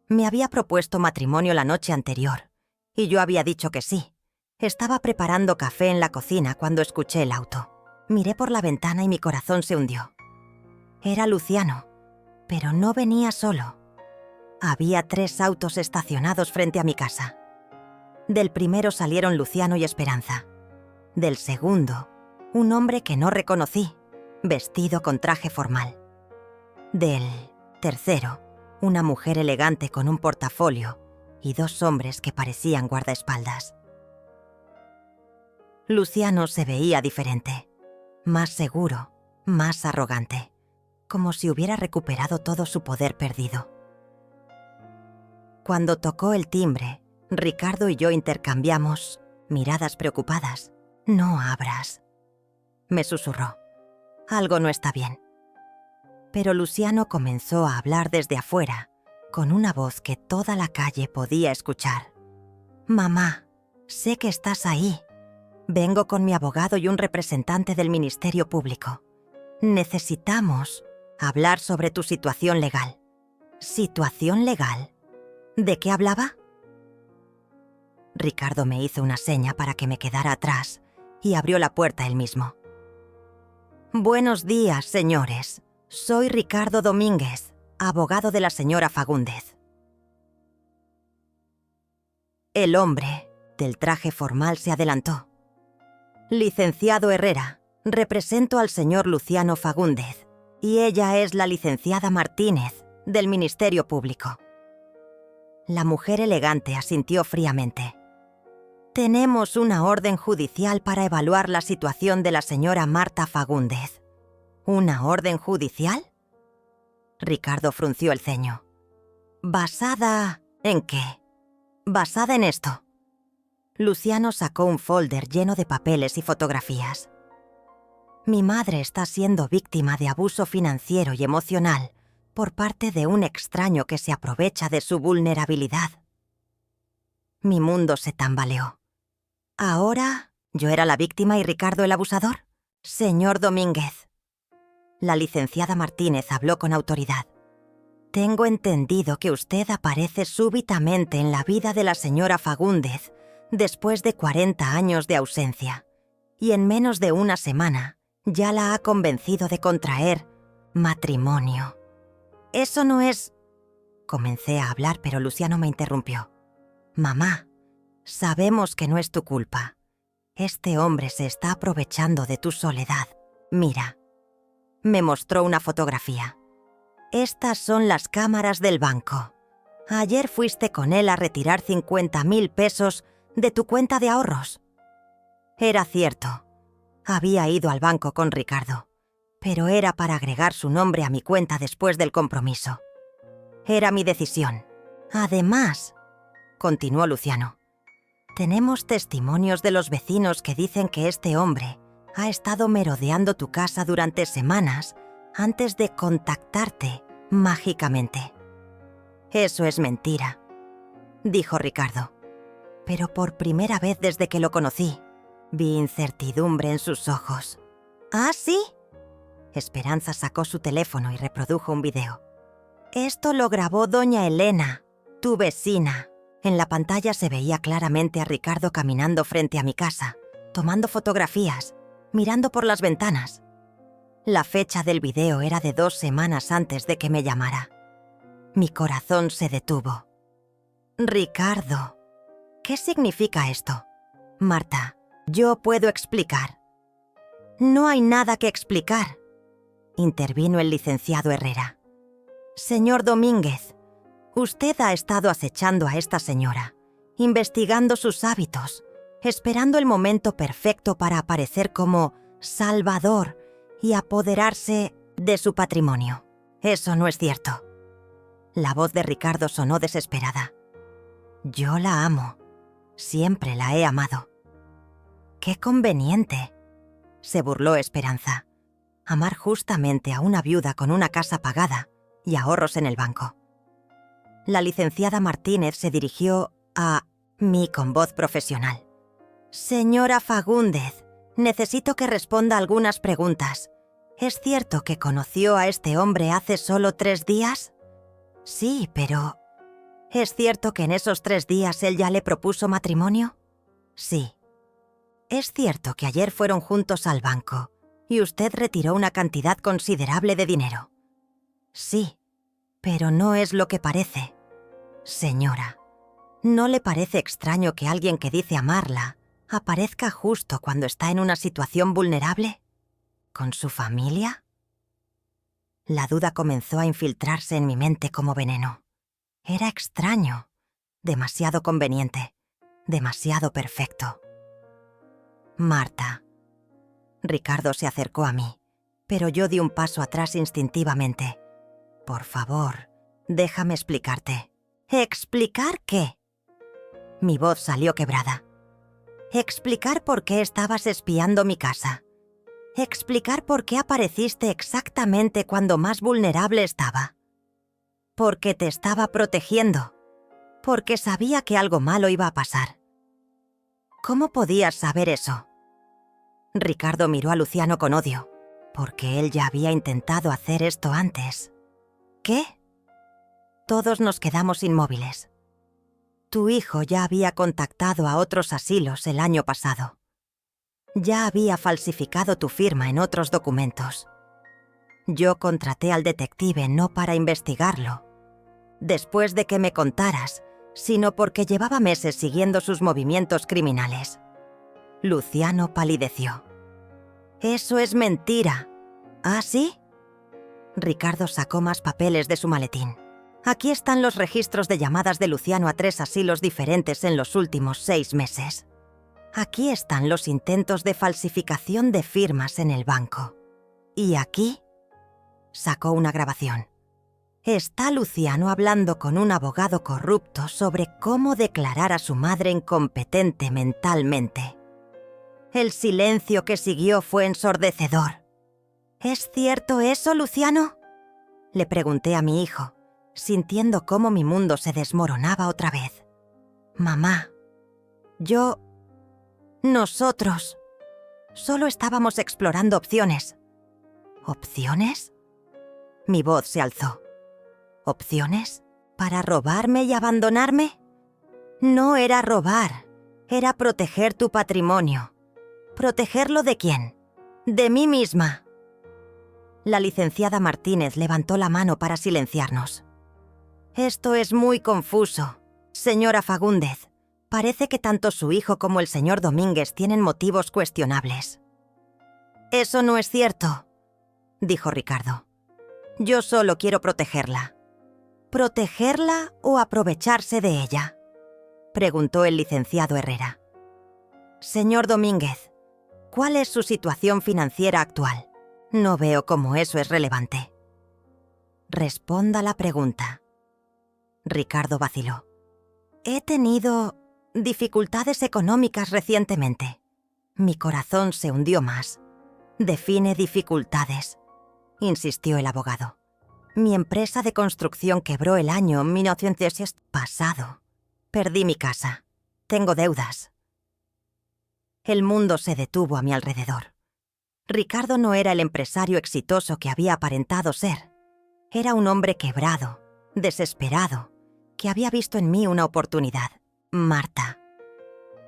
Me había propuesto matrimonio la noche anterior, y yo había dicho que sí. Estaba preparando café en la cocina cuando escuché el auto. Miré por la ventana y mi corazón se hundió. Era Luciano, pero no venía solo. Había 3 autos estacionados frente a mi casa. Del primero salieron Luciano y Esperanza. Del segundo, un hombre que no reconocí, vestido con traje formal. Del tercero, una mujer elegante con un portafolio y 2 hombres que parecían guardaespaldas. Luciano se veía diferente, más seguro, más arrogante, como si hubiera recuperado todo su poder perdido. Cuando tocó el timbre, Ricardo y yo intercambiamos miradas preocupadas. «No abras», me susurró. «Algo no está bien». Pero Luciano comenzó a hablar desde afuera, con una voz que toda la calle podía escuchar. «Mamá, sé que estás ahí. Vengo con mi abogado y un representante del Ministerio Público. Necesitamos hablar sobre tu situación legal». ¿Situación legal? ¿De qué hablaba? Ricardo me hizo una seña para que me quedara atrás y abrió la puerta él mismo. «Buenos días, señores. Soy Ricardo Domínguez, abogado de la señora Fagúndez». El hombre del traje formal se adelantó. «Licenciado Herrera, represento al señor Luciano Fagúndez, y ella es la licenciada Martínez, del Ministerio Público». La mujer elegante asintió fríamente. «Tenemos una orden judicial para evaluar la situación de la señora Marta Fagúndez». ¿Una orden judicial? Ricardo frunció el ceño. ¿Basada en qué? Basada en esto. Luciano sacó un folder lleno de papeles y fotografías. Mi madre está siendo víctima de abuso financiero y emocional por parte de un extraño que se aprovecha de su vulnerabilidad. Mi mundo se tambaleó. ¿Ahora yo era la víctima y Ricardo el abusador? Señor Domínguez. La licenciada Martínez habló con autoridad. Tengo entendido que usted aparece súbitamente en la vida de la señora Fagúndez después de 40 años de ausencia, y en menos de una semana ya la ha convencido de contraer matrimonio. Eso no es... Comencé a hablar, pero Luciano me interrumpió. Mamá, sabemos que no es tu culpa. Este hombre se está aprovechando de tu soledad. Mira. Me mostró una fotografía. Estas son las cámaras del banco. Ayer fuiste con él a retirar 50.000 pesos de tu cuenta de ahorros. Era cierto. Había ido al banco con Ricardo, pero era para agregar su nombre a mi cuenta después del compromiso. Era mi decisión. Además, continuó Luciano, tenemos testimonios de los vecinos que dicen que este hombre ha estado merodeando tu casa durante semanas antes de contactarte mágicamente. Eso es mentira, dijo Ricardo. Pero por primera vez desde que lo conocí, vi incertidumbre en sus ojos. ¿Ah, sí? Esperanza sacó su teléfono y reprodujo un video. Esto lo grabó doña Elena, tu vecina. En la pantalla se veía claramente a Ricardo caminando frente a mi casa, tomando fotografías, mirando por las ventanas. La fecha del video era de 2 semanas antes de que me llamara. Mi corazón se detuvo. Ricardo, ¿qué significa esto? Marta, yo puedo explicar. No hay nada que explicar, intervino el licenciado Herrera. Señor Domínguez, usted ha estado acechando a esta señora, investigando sus hábitos, esperando el momento perfecto para aparecer como salvador y apoderarse de su patrimonio. Eso no es cierto. La voz de Ricardo sonó desesperada. Yo la amo. Siempre la he amado. ¡Qué conveniente!, se burló Esperanza. Amar justamente a una viuda con una casa pagada y ahorros en el banco. La licenciada Martínez se dirigió a mí con voz profesional. Señora Fagúndez, necesito que responda algunas preguntas. ¿Es cierto que conoció a este hombre hace solo 3 días? Sí, pero... ¿Es cierto que en esos 3 días él ya le propuso matrimonio? Sí. ¿Es cierto que ayer fueron juntos al banco y usted retiró una cantidad considerable de dinero? Sí, pero no es lo que parece. Señora, ¿no le parece extraño que alguien que dice amarla aparezca justo cuando está en una situación vulnerable? ¿Con su familia? La duda comenzó a infiltrarse en mi mente como veneno. Era extraño, demasiado conveniente, demasiado perfecto. Marta. Ricardo se acercó a mí, pero yo di un paso atrás instintivamente. Por favor, déjame explicarte. ¿Explicar qué? Mi voz salió quebrada. Explicar por qué estabas espiando mi casa. Explicar por qué apareciste exactamente cuando más vulnerable estaba. Porque te estaba protegiendo. Porque sabía que algo malo iba a pasar. ¿Cómo podías saber eso? Ricardo miró a Luciano con odio, porque él ya había intentado hacer esto antes. ¿Qué? Todos nos quedamos inmóviles. Tu hijo ya había contactado a otros asilos el año pasado. Ya había falsificado tu firma en otros documentos. Yo contraté al detective no para investigarlo, después de que me contaras, sino porque llevaba meses siguiendo sus movimientos criminales. Luciano palideció. Eso es mentira. ¿Ah, sí? Ricardo sacó más papeles de su maletín. Aquí están los registros de llamadas de Luciano a 3 asilos diferentes en los últimos 6 meses. Aquí están los intentos de falsificación de firmas en el banco. Y aquí, sacó una grabación. Está Luciano hablando con un abogado corrupto sobre cómo declarar a su madre incompetente mentalmente. El silencio que siguió fue ensordecedor. ¿Es cierto eso, Luciano?, le pregunté a mi hijo, sintiendo cómo mi mundo se desmoronaba otra vez. Mamá, nosotros solo estábamos explorando opciones. ¿Opciones? Mi voz se alzó. ¿Opciones? ¿Para robarme y abandonarme? No era robar, era proteger tu patrimonio. ¿Protegerlo de quién? De mí misma. La licenciada Martínez levantó la mano para silenciarnos. Esto es muy confuso. Señora Fagúndez, parece que tanto su hijo como el señor Domínguez tienen motivos cuestionables. Eso no es cierto, dijo Ricardo. Yo solo quiero protegerla. ¿Protegerla o aprovecharse de ella?, preguntó el licenciado Herrera. Señor Domínguez, ¿cuál es su situación financiera actual? No veo cómo eso es relevante. Responda la pregunta. Ricardo vaciló. He tenido dificultades económicas recientemente. Mi corazón se hundió más Define dificultades, insistió el abogado. Mi empresa de construcción quebró el año 1900 pasado. Perdí mi casa. Tengo deudas. El mundo se detuvo a mi alrededor. Ricardo no era el empresario exitoso que había aparentado ser. Era un hombre quebrado, desesperado, que había visto en mí una oportunidad. Marta.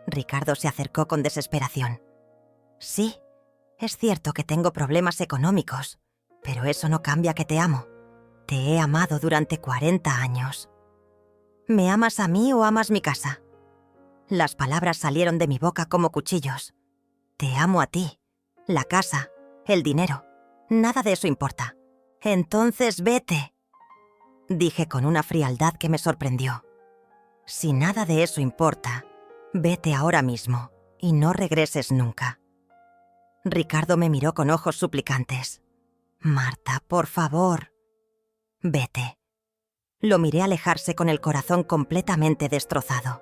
Ricardo se acercó con desesperación. Sí, es cierto que tengo problemas económicos, pero eso no cambia que te amo. Te he amado durante 40 años. ¿Me amas a mí o amas mi casa? Las palabras salieron de mi boca como cuchillos. Te amo a ti, la casa, el dinero. Nada de eso importa. Entonces vete, dije con una frialdad que me sorprendió. Si nada de eso importa, vete ahora mismo y no regreses nunca. Ricardo me miró con ojos suplicantes. Marta, por favor. Vete. Lo miré alejarse con el corazón completamente destrozado.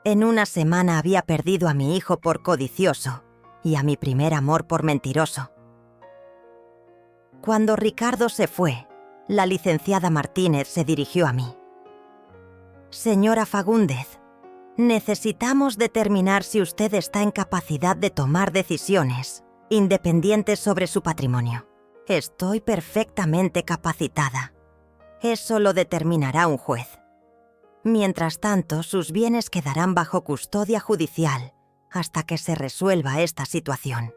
En una semana había perdido a mi hijo por codicioso y a mi primer amor por mentiroso. Cuando Ricardo se fue, la licenciada Martínez se dirigió a mí. Señora Fagúndez, necesitamos determinar si usted está en capacidad de tomar decisiones independientes sobre su patrimonio. Estoy perfectamente capacitada. Eso lo determinará un juez. Mientras tanto, sus bienes quedarán bajo custodia judicial hasta que se resuelva esta situación.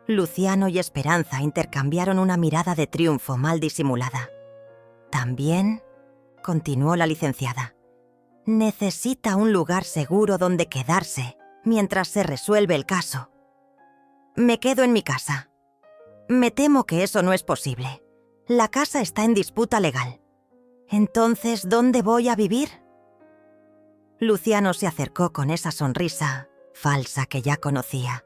Luciano y Esperanza intercambiaron una mirada de triunfo mal disimulada. También, continuó la licenciada, necesita un lugar seguro donde quedarse mientras se resuelve el caso. Me quedo en mi casa. Me temo que eso no es posible. La casa está en disputa legal. Entonces, ¿dónde voy a vivir? Luciano se acercó con esa sonrisa falsa que ya conocía.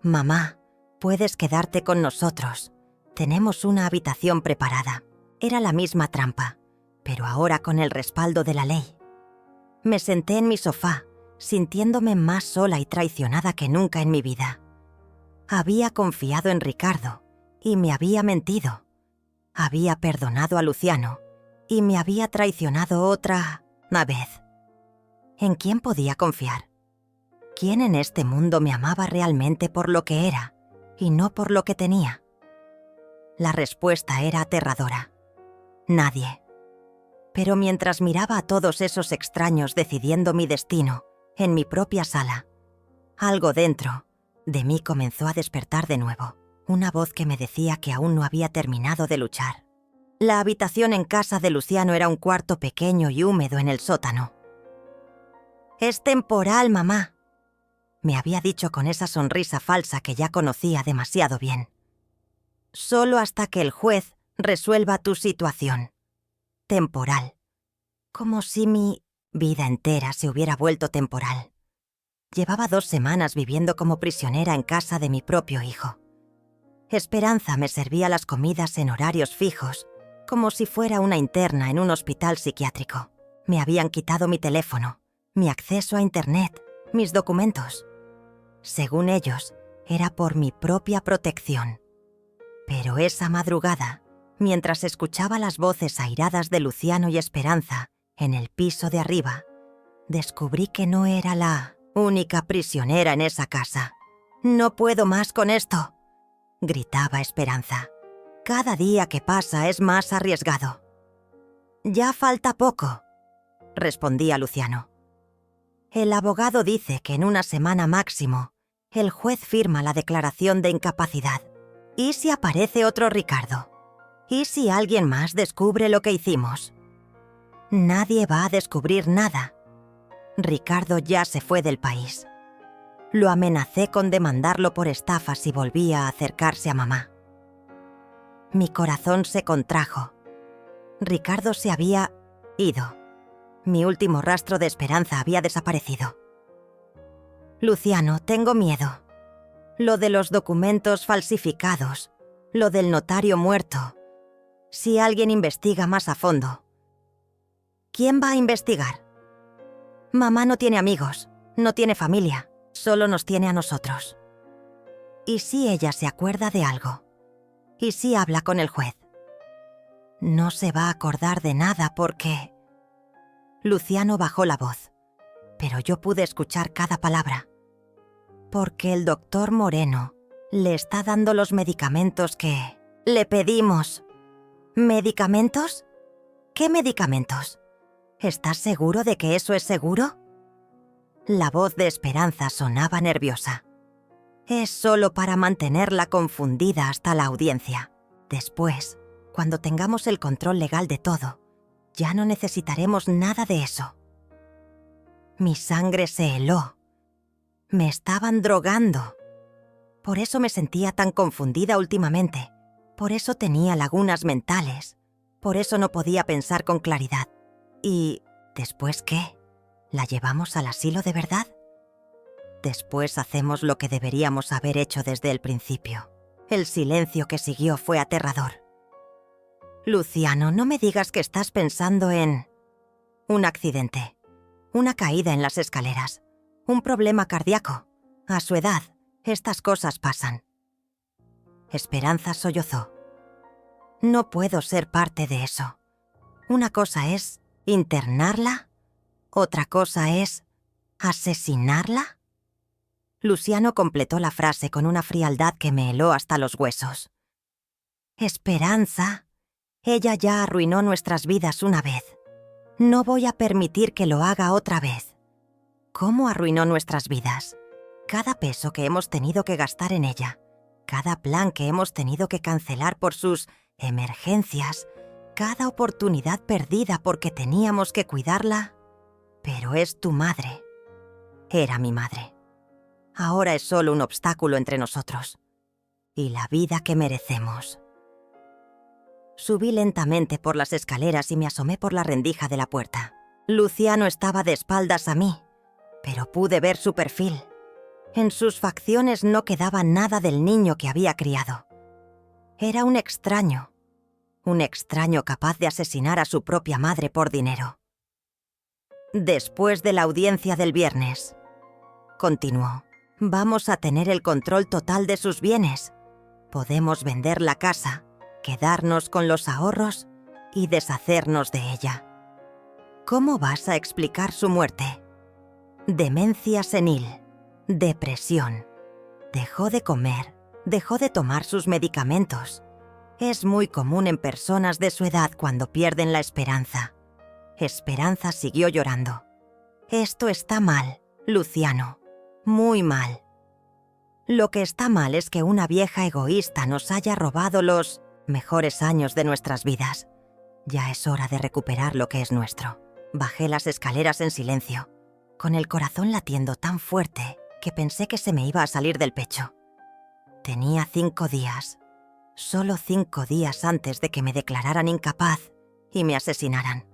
Mamá, puedes quedarte con nosotros. Tenemos una habitación preparada. Era la misma trampa, pero ahora con el respaldo de la ley. Me senté en mi sofá, sintiéndome más sola y traicionada que nunca en mi vida. Había confiado en Ricardo y me había mentido. Había perdonado a Luciano y me había traicionado otra vez. ¿En quién podía confiar? ¿Quién en este mundo me amaba realmente por lo que era y no por lo que tenía? La respuesta era aterradora. Nadie. Pero mientras miraba a todos esos extraños decidiendo mi destino en mi propia sala, algo dentro de mí comenzó a despertar de nuevo. Una voz que me decía que aún no había terminado de luchar. La habitación en casa de Luciano era un cuarto pequeño y húmedo en el sótano. «Es temporal, mamá», me había dicho con esa sonrisa falsa que ya conocía demasiado bien. «Solo hasta que el juez resuelva tu situación. Temporal. Como si mi vida entera se hubiera vuelto temporal. Llevaba 2 semanas viviendo como prisionera en casa de mi propio hijo. Esperanza me servía las comidas en horarios fijos, como si fuera una interna en un hospital psiquiátrico. Me habían quitado mi teléfono, mi acceso a internet, mis documentos. Según ellos, era por mi propia protección. Pero esa madrugada, mientras escuchaba las voces airadas de Luciano y Esperanza en el piso de arriba, descubrí que no era la única prisionera en esa casa. «No puedo más con esto», gritaba Esperanza. «Cada día que pasa es más arriesgado». «Ya falta poco», respondía Luciano. «El abogado dice que en una semana máximo el juez firma la declaración de incapacidad. ¿Y si aparece otro Ricardo? ¿Y si alguien más descubre lo que hicimos? Nadie va a descubrir nada. Ricardo ya se fue del país. Lo amenacé con demandarlo por estafa si volvía a acercarse a mamá». Mi corazón se contrajo. Ricardo se había ido. Mi último rastro de esperanza había desaparecido. «Luciano, tengo miedo. Lo de los documentos falsificados, lo del notario muerto. Si alguien investiga más a fondo». «¿Quién va a investigar? Mamá no tiene amigos, no tiene familia, solo nos tiene a nosotros». ¿Y si ella se acuerda de algo? ¿Y si habla con el juez? No se va a acordar de nada porque... Luciano bajó la voz, pero yo pude escuchar cada palabra. Porque el doctor Moreno le está dando los medicamentos que... Le pedimos. ¿Medicamentos? ¿Qué medicamentos? ¿Estás seguro de que eso es seguro? La voz de Esperanza sonaba nerviosa. Es solo para mantenerla confundida hasta la audiencia. Después, cuando tengamos el control legal de todo, ya no necesitaremos nada de eso. Mi sangre se heló. Me estaban drogando. Por eso me sentía tan confundida últimamente. Por eso tenía lagunas mentales. Por eso no podía pensar con claridad. ¿Y después qué? ¿La llevamos al asilo de verdad? Después hacemos lo que deberíamos haber hecho desde el principio. El silencio que siguió fue aterrador. Luciano, no me digas que estás pensando en... Un accidente. Una caída en las escaleras. Un problema cardíaco. A su edad, estas cosas pasan. Esperanza sollozó. No puedo ser parte de eso. Una cosa es internarla. Otra cosa es asesinarla. Luciano completó la frase con una frialdad que me heló hasta los huesos. Esperanza, ella ya arruinó nuestras vidas una vez. No voy a permitir que lo haga otra vez. ¿Cómo arruinó nuestras vidas? Cada peso que hemos tenido que gastar en ella, cada plan que hemos tenido que cancelar por sus emergencias, cada oportunidad perdida porque teníamos que cuidarla. Pero es tu madre. Era mi madre. Ahora es solo un obstáculo entre nosotros. Y la vida que merecemos. Subí lentamente por las escaleras y me asomé por la rendija de la puerta. Luciano estaba de espaldas a mí, pero pude ver su perfil. En sus facciones no quedaba nada del niño que había criado. Era un extraño capaz de asesinar a su propia madre por dinero. Después de la audiencia del viernes, continuó, vamos a tener el control total de sus bienes. Podemos vender la casa, quedarnos con los ahorros y deshacernos de ella. ¿Cómo vas a explicar su muerte? Demencia senil, depresión. Dejó de comer, dejó de tomar sus medicamentos. Es muy común en personas de su edad cuando pierden la esperanza. Esperanza siguió llorando. Esto está mal, Luciano. Muy mal. Lo que está mal es que una vieja egoísta nos haya robado los mejores años de nuestras vidas. Ya es hora de recuperar lo que es nuestro. Bajé las escaleras en silencio, con el corazón latiendo tan fuerte que pensé que se me iba a salir del pecho. Tenía 5 días, solo 5 días antes de que me declararan incapaz y me asesinaran.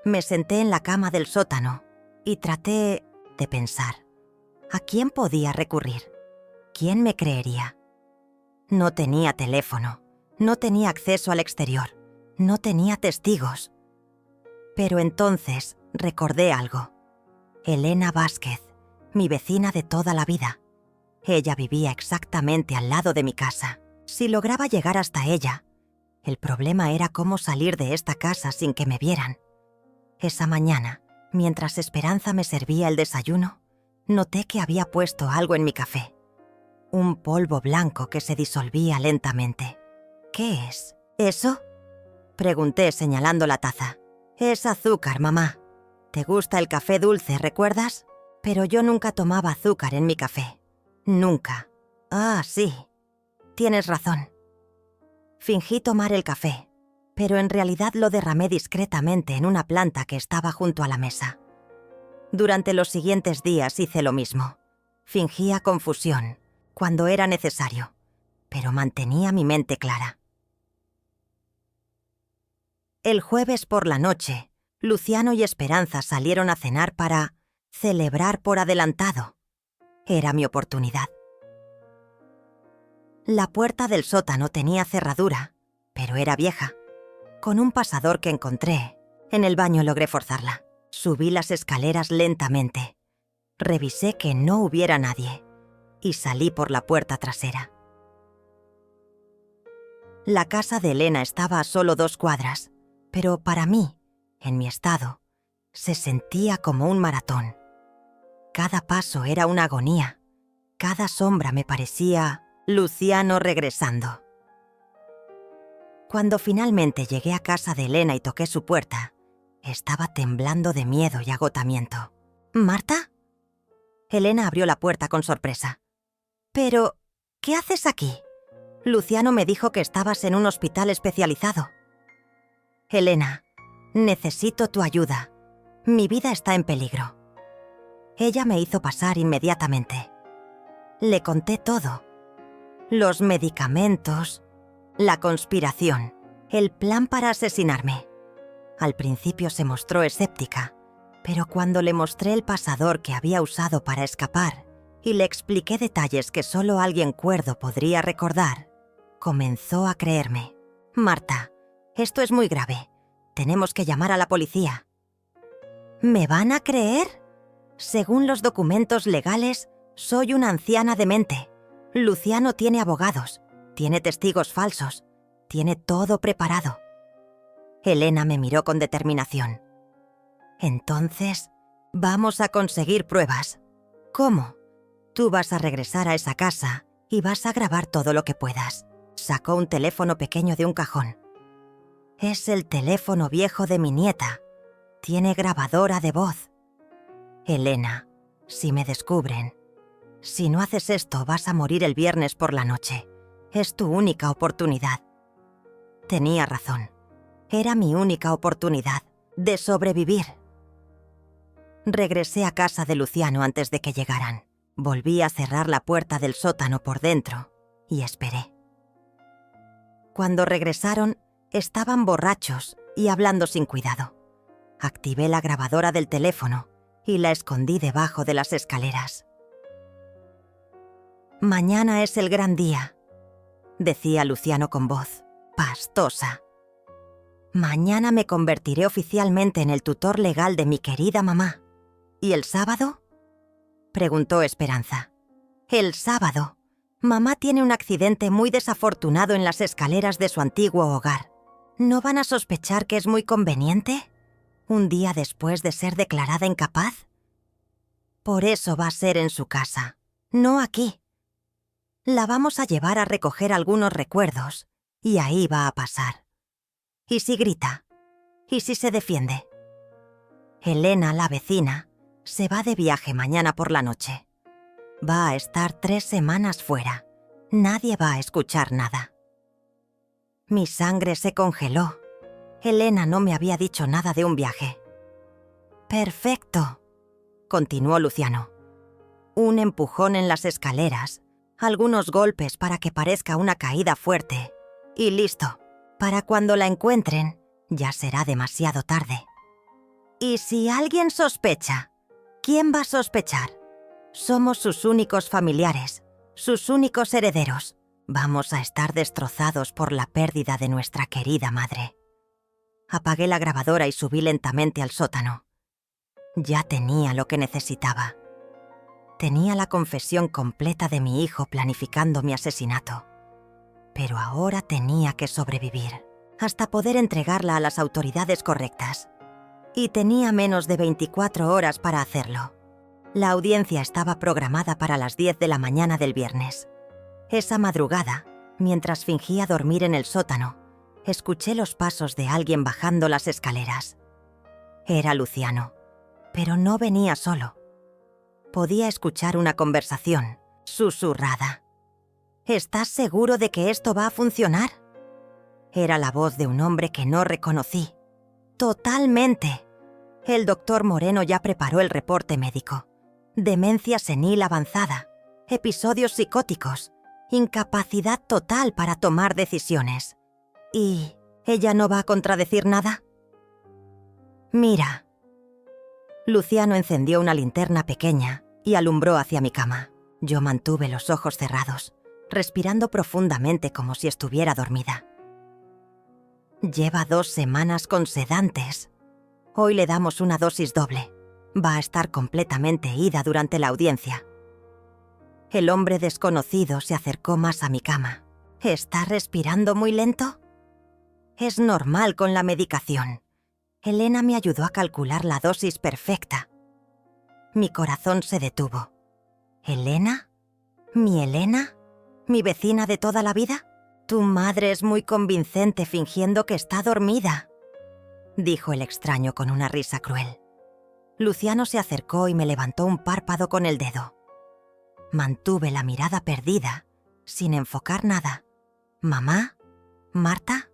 Me senté en la cama del sótano y traté de pensar. ¿A quién podía recurrir? ¿Quién me creería? No tenía teléfono, no tenía acceso al exterior, no tenía testigos. Pero entonces recordé algo. Elena Vázquez, mi vecina de toda la vida. Ella vivía exactamente al lado de mi casa. Si lograba llegar hasta ella, el problema era cómo salir de esta casa sin que me vieran. Esa mañana, mientras Esperanza me servía el desayuno, noté que había puesto algo en mi café. Un polvo blanco que se disolvía lentamente. ¿Qué es? ¿Eso? Pregunté señalando la taza. Es azúcar, mamá. ¿Te gusta el café dulce, recuerdas? Pero yo nunca tomaba azúcar en mi café. Nunca. Ah, sí. Tienes razón. Fingí tomar el café, pero en realidad lo derramé discretamente en una planta que estaba junto a la mesa. Durante los siguientes días hice lo mismo. Fingía confusión cuando era necesario, pero mantenía mi mente clara. El jueves por la noche, Luciano y Esperanza salieron a cenar para celebrar por adelantado. Era mi oportunidad. La puerta del sótano tenía cerradura, pero era vieja. Con un pasador que encontré, en el baño logré forzarla. Subí las escaleras lentamente. Revisé que no hubiera nadie. y salí por la puerta trasera. La casa de Elena estaba a solo 2 cuadras, pero para mí, en mi estado, se sentía como un maratón. Cada paso era una agonía. Cada sombra me parecía Luciano regresando. Cuando finalmente llegué a casa de Elena y toqué su puerta, estaba temblando de miedo y agotamiento. ¿Marta? Elena abrió la puerta con sorpresa. «Pero, ¿qué haces aquí? Luciano me dijo que estabas en un hospital especializado». «Elena, necesito tu ayuda. Mi vida está en peligro». Ella me hizo pasar inmediatamente. Le conté todo. Los medicamentos, la conspiración, el plan para asesinarme. Al principio se mostró escéptica, pero cuando le mostré el pasador que había usado para escapar y le expliqué detalles que solo alguien cuerdo podría recordar, comenzó a creerme. «Marta, esto es muy grave. Tenemos que llamar a la policía». ¿Me van a creer? Según los documentos legales, soy una anciana demente. Luciano tiene abogados, tiene testigos falsos, tiene todo preparado. Elena me miró con determinación. «Entonces, vamos a conseguir pruebas». «¿Cómo?» «Tú vas a regresar a esa casa y vas a grabar todo lo que puedas». Sacó un teléfono pequeño de un cajón. «Es el teléfono viejo de mi nieta. Tiene grabadora de voz». «Elena, si me descubren, si no haces esto vas a morir el viernes por la noche. Es tu única oportunidad». Tenía razón. Era mi única oportunidad de sobrevivir. Regresé a casa de Luciano antes de que llegaran. Volví a cerrar la puerta del sótano por dentro y esperé. Cuando regresaron, estaban borrachos y hablando sin cuidado. Activé la grabadora del teléfono y la escondí debajo de las escaleras. «Mañana es el gran día», decía Luciano con voz pastosa. «Mañana me convertiré oficialmente en el tutor legal de mi querida mamá». «¿Y el sábado?», preguntó Esperanza. «El sábado, mamá tiene un accidente muy desafortunado en las escaleras de su antiguo hogar. ¿No van a sospechar que es muy conveniente? ¿Un día después de ser declarada incapaz? Por eso va a ser en su casa, no aquí. La vamos a llevar a recoger algunos recuerdos y ahí va a pasar. ¿Y si grita? ¿Y si se defiende? Elena, la vecina, se va de viaje mañana por la noche. Va a estar 3 semanas fuera. Nadie va a escuchar nada». Mi sangre se congeló. Elena no me había dicho nada de un viaje. «Perfecto», continuó Luciano. «Un empujón en las escaleras, algunos golpes para que parezca una caída fuerte, y listo. Para cuando la encuentren, ya será demasiado tarde». «¿Y si alguien sospecha? ¿Quién va a sospechar? Somos sus únicos familiares, sus únicos herederos. Vamos a estar destrozados por la pérdida de nuestra querida madre». Apagué la grabadora y subí lentamente al sótano. Ya tenía lo que necesitaba. Tenía la confesión completa de mi hijo planificando mi asesinato. Pero ahora tenía que sobrevivir, hasta poder entregarla a las autoridades correctas. Y tenía menos de 24 horas para hacerlo. La audiencia estaba programada para las 10 de la mañana del viernes. Esa madrugada, mientras fingía dormir en el sótano, escuché los pasos de alguien bajando las escaleras. Era Luciano, pero no venía solo. Podía escuchar una conversación, susurrada. «¿Estás seguro de que esto va a funcionar?». Era la voz de un hombre que no reconocí. «Totalmente». El doctor Moreno ya preparó el reporte médico. Demencia senil avanzada, episodios psicóticos, incapacidad total para tomar decisiones. ¿Y ella no va a contradecir nada? «Mira». Luciano encendió una linterna pequeña y alumbró hacia mi cama. Yo mantuve los ojos cerrados, respirando profundamente como si estuviera dormida. «Lleva 2 semanas con sedantes. Hoy le damos una dosis doble. Va a estar completamente ida durante la audiencia». El hombre desconocido se acercó más a mi cama. ¿Está respirando muy lento? Es normal con la medicación. Elena me ayudó a calcular la dosis perfecta. Mi corazón se detuvo. ¿Elena? ¿Mi Elena? ¿Mi vecina de toda la vida? Tu madre es muy convincente fingiendo que está dormida, dijo el extraño con una risa cruel. Luciano se acercó y me levantó un párpado con el dedo. Mantuve la mirada perdida, sin enfocar nada. ¿Mamá? ¿Marta?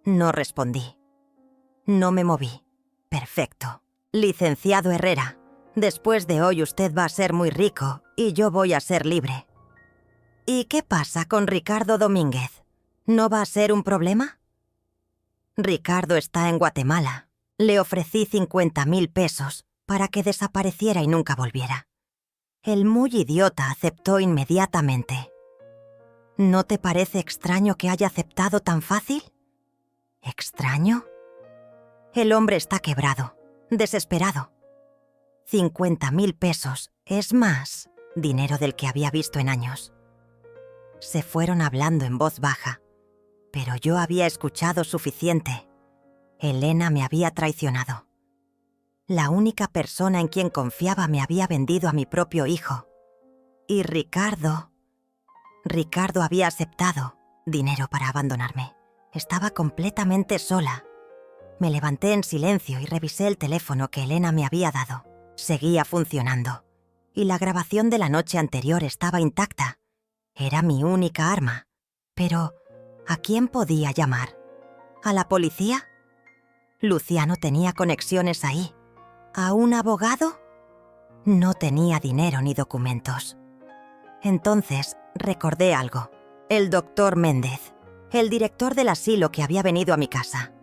No respondí. No me moví. Perfecto. Licenciado Herrera, después de hoy usted va a ser muy rico y yo voy a ser libre. ¿Y qué pasa con Ricardo Domínguez? ¿No va a ser un problema? Ricardo está en Guatemala. Le ofrecí 50.000 pesos para que desapareciera y nunca volviera. El muy idiota aceptó inmediatamente. ¿No te parece extraño que haya aceptado tan fácil? ¿Extraño? El hombre está quebrado, desesperado. 50.000 pesos es más dinero del que había visto en años. Se fueron hablando en voz baja, pero yo había escuchado suficiente. Elena me había traicionado. La única persona en quien confiaba me había vendido a mi propio hijo. Y Ricardo había aceptado dinero para abandonarme. Estaba completamente sola. Me levanté en silencio y revisé el teléfono que Elena me había dado. Seguía funcionando. Y la grabación de la noche anterior estaba intacta. Era mi única arma. Pero, ¿a quién podía llamar? ¿A la policía? Luciano tenía conexiones ahí. ¿A un abogado? No tenía dinero ni documentos. Entonces recordé algo. El doctor Méndez, el director del asilo que había venido a mi casa.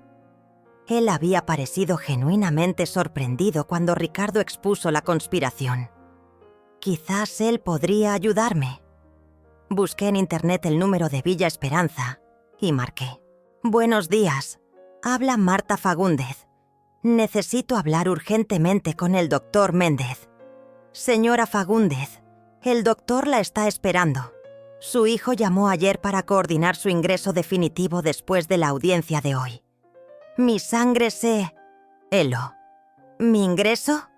Él había parecido genuinamente sorprendido cuando Ricardo expuso la conspiración. Quizás él podría ayudarme. Busqué en internet el número de Villa Esperanza y marqué. Buenos días, habla Marta Fagúndez. Necesito hablar urgentemente con el doctor Méndez. Señora Fagúndez, el doctor la está esperando. Su hijo llamó ayer para coordinar su ingreso definitivo después de la audiencia de hoy. Mi sangre se heló. ¿Mi ingreso?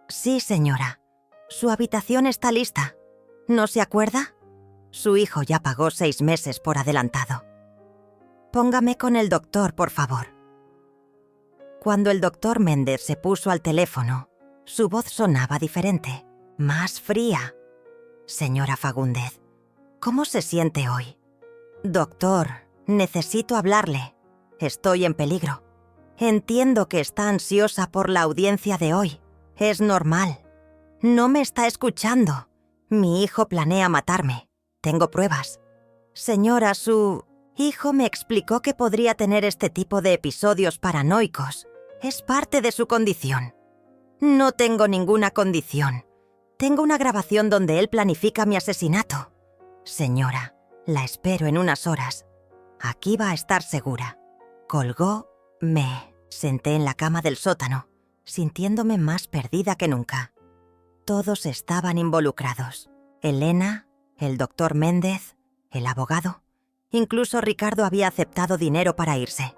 Sí, señora. Su habitación está lista. ¿No se acuerda? Su hijo ya pagó 6 meses por adelantado. Póngame con el doctor, por favor. Cuando el doctor Méndez se puso al teléfono, su voz sonaba diferente, más fría. Señora Fagúndez, ¿cómo se siente hoy? Doctor, necesito hablarle. Estoy en peligro. Entiendo que está ansiosa por la audiencia de hoy. Es normal. No me está escuchando. Mi hijo planea matarme. Tengo pruebas. Señora, su hijo me explicó que podría tener este tipo de episodios paranoicos. Es parte de su condición. No tengo ninguna condición. Tengo una grabación donde él planifica mi asesinato. Señora, la espero en unas horas. Aquí va a estar segura. Colgó, me senté en la cama del sótano, sintiéndome más perdida que nunca. Todos estaban involucrados. Elena, el doctor Méndez, el abogado. Incluso Ricardo había aceptado dinero para irse.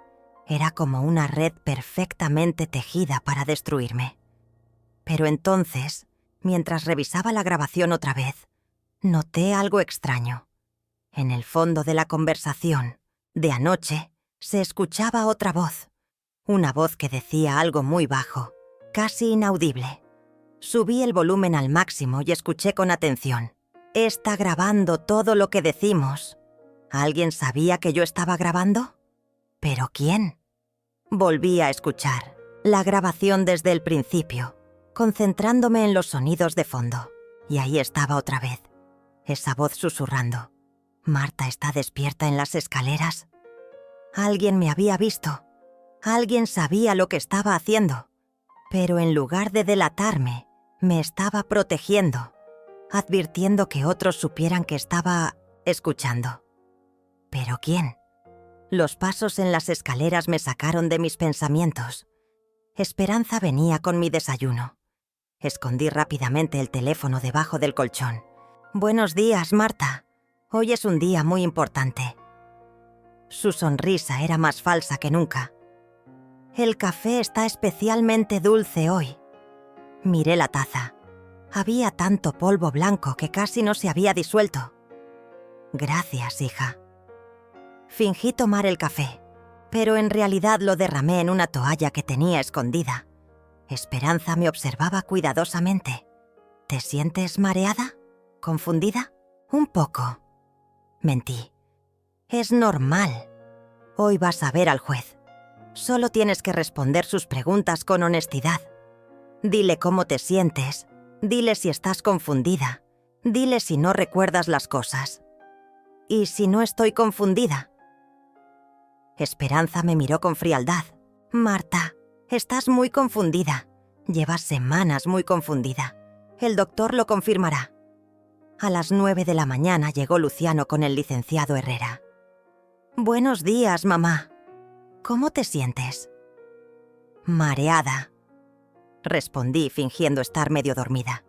Era como una red perfectamente tejida para destruirme. Pero entonces, mientras revisaba la grabación otra vez, noté algo extraño. En el fondo de la conversación, de anoche, se escuchaba otra voz. Una voz que decía algo muy bajo, casi inaudible. Subí el volumen al máximo y escuché con atención. Está grabando todo lo que decimos. ¿Alguien sabía que yo estaba grabando? ¿Pero quién? Volví a escuchar la grabación desde el principio, concentrándome en los sonidos de fondo. Y ahí estaba otra vez, esa voz susurrando. ¿Marta está despierta en las escaleras? Alguien me había visto. Alguien sabía lo que estaba haciendo. Pero en lugar de delatarme, me estaba protegiendo, advirtiendo que otros supieran que estaba escuchando. ¿Pero quién? Los pasos en las escaleras me sacaron de mis pensamientos. Esperanza venía con mi desayuno. Escondí rápidamente el teléfono debajo del colchón. Buenos días, Marta. Hoy es un día muy importante. Su sonrisa era más falsa que nunca. El café está especialmente dulce hoy. Miré la taza. Había tanto polvo blanco que casi no se había disuelto. Gracias, hija. Fingí tomar el café, pero en realidad lo derramé en una toalla que tenía escondida. Esperanza me observaba cuidadosamente. ¿Te sientes mareada? ¿Confundida? Un poco. Mentí. Es normal. Hoy vas a ver al juez. Solo tienes que responder sus preguntas con honestidad. Dile cómo te sientes. Dile si estás confundida. Dile si no recuerdas las cosas. ¿Y si no estoy confundida? Esperanza me miró con frialdad. Marta, estás muy confundida. Llevas semanas muy confundida. El doctor lo confirmará. A las 9 de la mañana llegó Luciano con el licenciado Herrera. Buenos días, mamá. ¿Cómo te sientes? Mareada, respondí fingiendo estar medio dormida.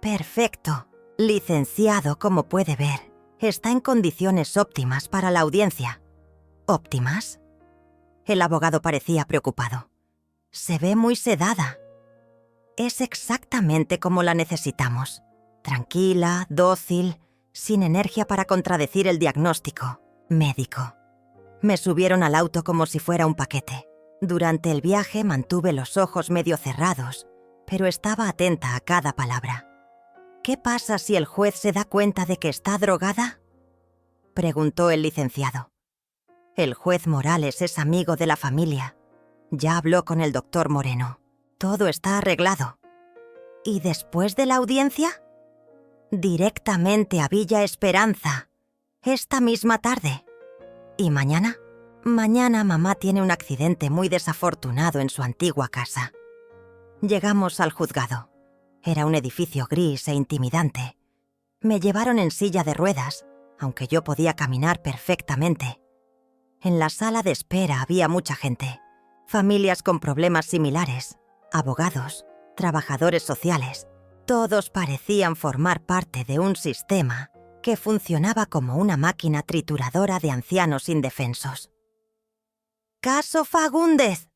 Perfecto. Licenciado, como puede ver, está en condiciones óptimas para la audiencia. ¿Óptimas? El abogado parecía preocupado. Se ve muy sedada. Es exactamente como la necesitamos. Tranquila, dócil, sin energía para contradecir el diagnóstico médico. Me subieron al auto como si fuera un paquete. Durante el viaje mantuve los ojos medio cerrados, pero estaba atenta a cada palabra. ¿Qué pasa si el juez se da cuenta de que está drogada?, preguntó el licenciado. El juez Morales es amigo de la familia. Ya habló con el doctor Moreno. Todo está arreglado. ¿Y después de la audiencia? Directamente a Villa Esperanza. Esta misma tarde. ¿Y mañana? Mañana mamá tiene un accidente muy desafortunado en su antigua casa. Llegamos al juzgado. Era un edificio gris e intimidante. Me llevaron en silla de ruedas, aunque yo podía caminar perfectamente. En la sala de espera había mucha gente. Familias con problemas similares, abogados, trabajadores sociales. Todos parecían formar parte de un sistema que funcionaba como una máquina trituradora de ancianos indefensos. «¡Caso Fagúndez!»,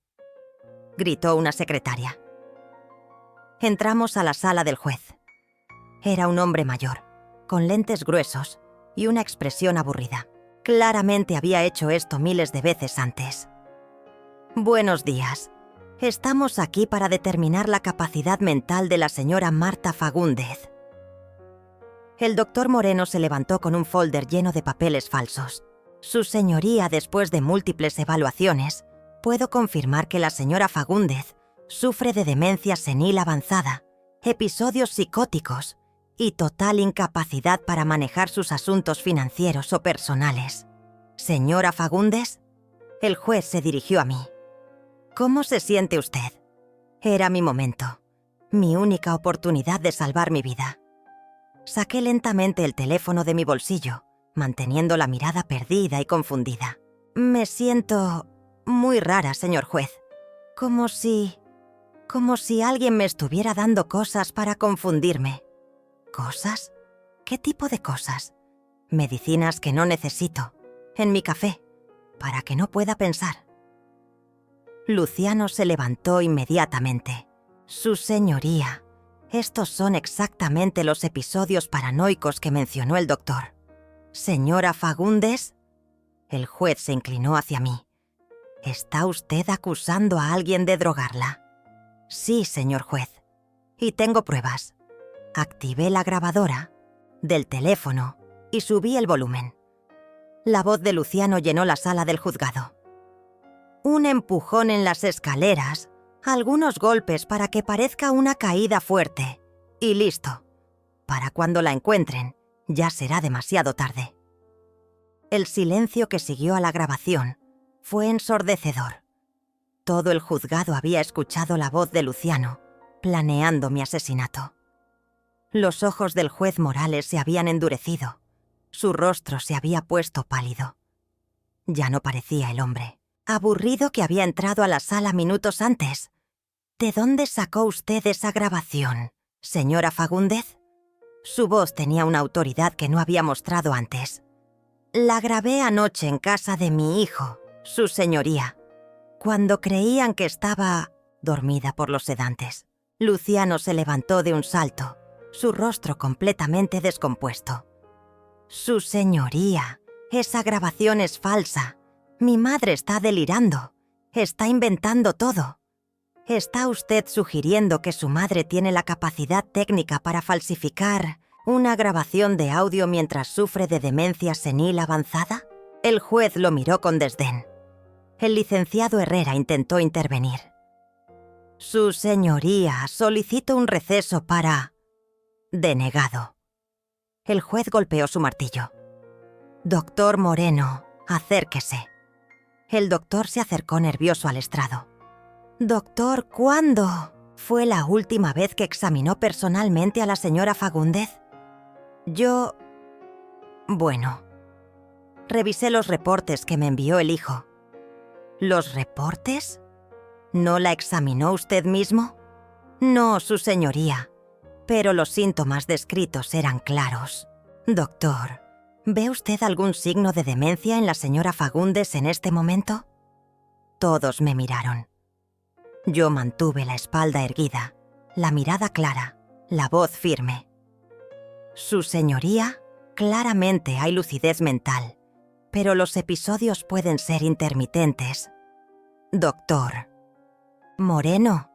gritó una secretaria. Entramos a la sala del juez. Era un hombre mayor, con lentes gruesos y una expresión aburrida. Claramente había hecho esto miles de veces antes. «Buenos días. Estamos aquí para determinar la capacidad mental de la señora Marta Fagúndez». El doctor Moreno se levantó con un folder lleno de papeles falsos. Su señoría, después de múltiples evaluaciones, puedo confirmar que la señora Fagúndez sufre de demencia senil avanzada, episodios psicóticos y total incapacidad para manejar sus asuntos financieros o personales. «Señora Fagúndez», el juez se dirigió a mí. «¿Cómo se siente usted?». Era mi momento, mi única oportunidad de salvar mi vida. Saqué lentamente el teléfono de mi bolsillo, manteniendo la mirada perdida y confundida. «Me siento muy rara, señor juez. Como si alguien me estuviera dando cosas para confundirme». «¿Cosas? ¿Qué tipo de cosas?». «Medicinas que no necesito. En mi café, para que no pueda pensar». Luciano se levantó inmediatamente. «Su señoría, estos son exactamente los episodios paranoicos que mencionó el doctor». «Señora Fagúndez». El juez se inclinó hacia mí. «¿Está usted acusando a alguien de drogarla?». «Sí, señor juez. Y tengo pruebas». Activé la grabadora del teléfono y subí el volumen. La voz de Luciano llenó la sala del juzgado. «Un empujón en las escaleras, algunos golpes para que parezca una caída fuerte, y listo. Para cuando la encuentren, ya será demasiado tarde». El silencio que siguió a la grabación fue ensordecedor. Todo el juzgado había escuchado la voz de Luciano, planeando mi asesinato. Los ojos del juez Morales se habían endurecido. Su rostro se había puesto pálido. Ya no parecía el hombre aburrido que había entrado a la sala minutos antes. «¿De dónde sacó usted esa grabación, señora Fagúndez?». Su voz tenía una autoridad que no había mostrado antes. La grabé anoche en casa de mi hijo, su señoría, cuando creían que estaba dormida por los sedantes. Luciano se levantó de un salto, su rostro completamente descompuesto. Su señoría, esa grabación es falsa. Mi madre está delirando. Está inventando todo. ¿Está usted sugiriendo que su madre tiene la capacidad técnica para falsificar una grabación de audio mientras sufre de demencia senil avanzada? El juez lo miró con desdén. El licenciado Herrera intentó intervenir. Su señoría, solicito un receso para... Denegado. El juez golpeó su martillo. Doctor Moreno, acérquese. El doctor se acercó nervioso al estrado. Doctor, ¿cuándo fue la última vez que examinó personalmente a la señora Fagúndez? Bueno, revisé los reportes que me envió el hijo. ¿Los reportes? ¿No la examinó usted mismo? No, su señoría, pero los síntomas descritos eran claros. Doctor, ¿ve usted algún signo de demencia en la señora Fagúndez en este momento? Todos me miraron. Yo mantuve la espalda erguida, la mirada clara, la voz firme. Su señoría, claramente hay lucidez mental, pero los episodios pueden ser intermitentes. Doctor. Moreno.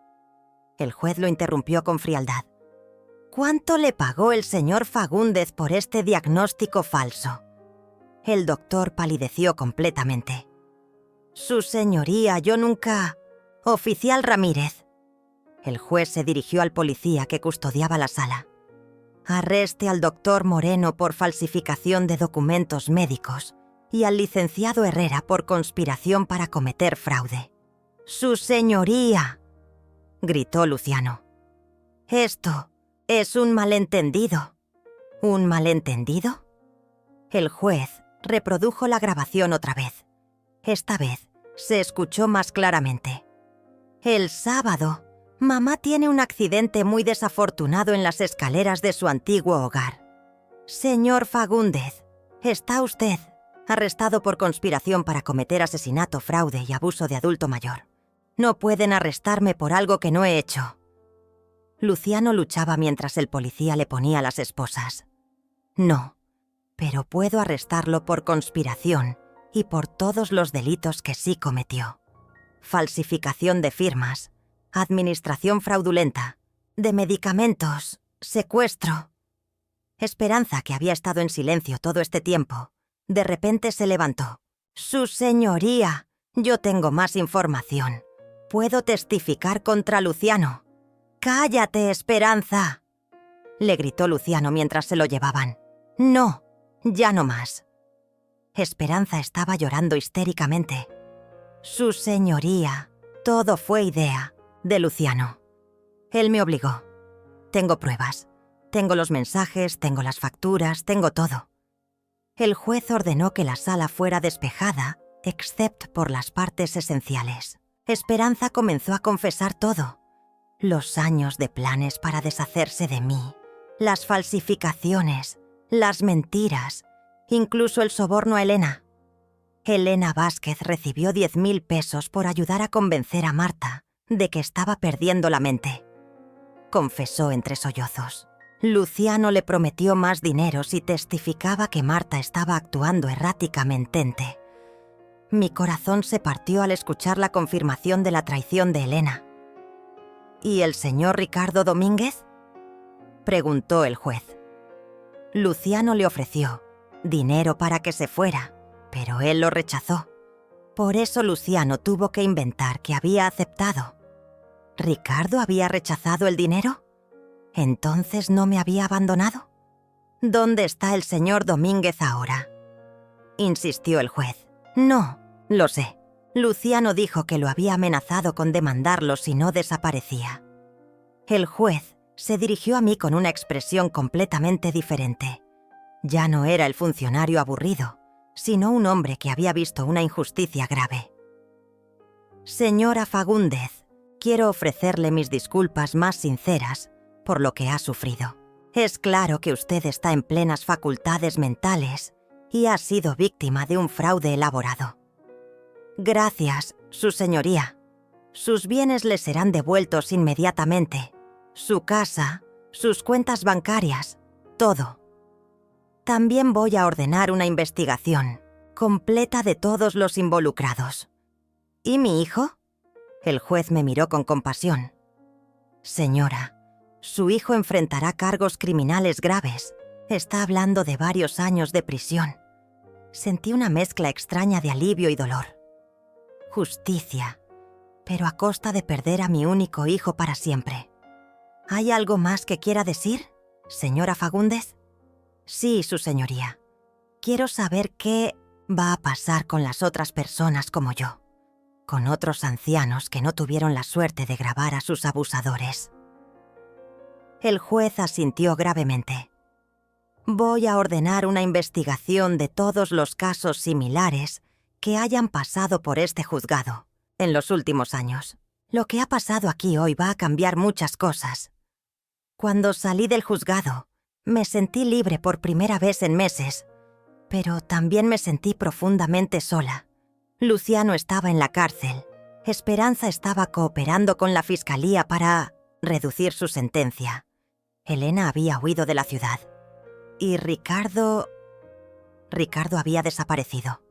El juez lo interrumpió con frialdad. ¿Cuánto le pagó el señor Fagúndez por este diagnóstico falso? El doctor palideció completamente. Su señoría, yo nunca... Oficial Ramírez. El juez se dirigió al policía que custodiaba la sala. Arreste al doctor Moreno por falsificación de documentos médicos y al licenciado Herrera por conspiración para cometer fraude. ¡Su señoría!, gritó Luciano. Esto es un malentendido. ¿Un malentendido? El juez reprodujo la grabación otra vez. Esta vez se escuchó más claramente. El sábado, mamá tiene un accidente muy desafortunado en las escaleras de su antiguo hogar. Señor Fagúndez, está usted arrestado por conspiración para cometer asesinato, fraude y abuso de adulto mayor. No pueden arrestarme por algo que no he hecho. Luciano luchaba mientras el policía le ponía las esposas. No, pero puedo arrestarlo por conspiración y por todos los delitos que sí cometió. Falsificación de firmas, administración fraudulenta, de medicamentos, secuestro. Esperanza, que había estado en silencio todo este tiempo, de repente se levantó. Su señoría, yo tengo más información. Puedo testificar contra Luciano. ¡Cállate, Esperanza!, le gritó Luciano mientras se lo llevaban. No, ya no más. Esperanza estaba llorando histéricamente. Su señoría, todo fue idea de Luciano. Él me obligó. Tengo pruebas. Tengo los mensajes, tengo las facturas, tengo todo. El juez ordenó que la sala fuera despejada, excepto por las partes esenciales. Esperanza comenzó a confesar todo. Los años de planes para deshacerse de mí, las falsificaciones, las mentiras, incluso el soborno a Elena. Elena Vázquez recibió 10.000 pesos por ayudar a convencer a Marta de que estaba perdiendo la mente. Confesó entre sollozos. Luciano le prometió más dinero si testificaba que Marta estaba actuando erráticamente. Mi corazón se partió al escuchar la confirmación de la traición de Elena. ¿Y el señor Ricardo Domínguez?, preguntó el juez. Luciano le ofreció dinero para que se fuera, pero él lo rechazó. Por eso Luciano tuvo que inventar que había aceptado. ¿Ricardo había rechazado el dinero? ¿Entonces no me había abandonado? ¿Dónde está el señor Domínguez ahora?, insistió el juez. No, lo sé. Luciano dijo que lo había amenazado con demandarlo si no desaparecía. El juez se dirigió a mí con una expresión completamente diferente. Ya no era el funcionario aburrido, sino un hombre que había visto una injusticia grave. Señora Fagúndez, quiero ofrecerle mis disculpas más sinceras por lo que ha sufrido. Es claro que usted está en plenas facultades mentales y ha sido víctima de un fraude elaborado. Gracias, Su Señoría. Sus bienes le serán devueltos inmediatamente. Su casa, sus cuentas bancarias, todo. También voy a ordenar una investigación completa de todos los involucrados. ¿Y mi hijo? El juez me miró con compasión. Señora, su hijo enfrentará cargos criminales graves. Está hablando de varios años de prisión. Sentí una mezcla extraña de alivio y dolor. Justicia, pero a costa de perder a mi único hijo para siempre. ¿Hay algo más que quiera decir, señora Fagúndez? Sí, Su Señoría. Quiero saber qué va a pasar con las otras personas como yo, con otros ancianos que no tuvieron la suerte de grabar a sus abusadores. El juez asintió gravemente. Voy a ordenar una investigación de todos los casos similares que hayan pasado por este juzgado en los últimos años. Lo que ha pasado aquí hoy va a cambiar muchas cosas. Cuando salí del juzgado, me sentí libre por primera vez en meses, pero también me sentí profundamente sola. Luciano estaba en la cárcel. Esperanza estaba cooperando con la fiscalía para reducir su sentencia. Elena había huido de la ciudad. Y Ricardo había desaparecido.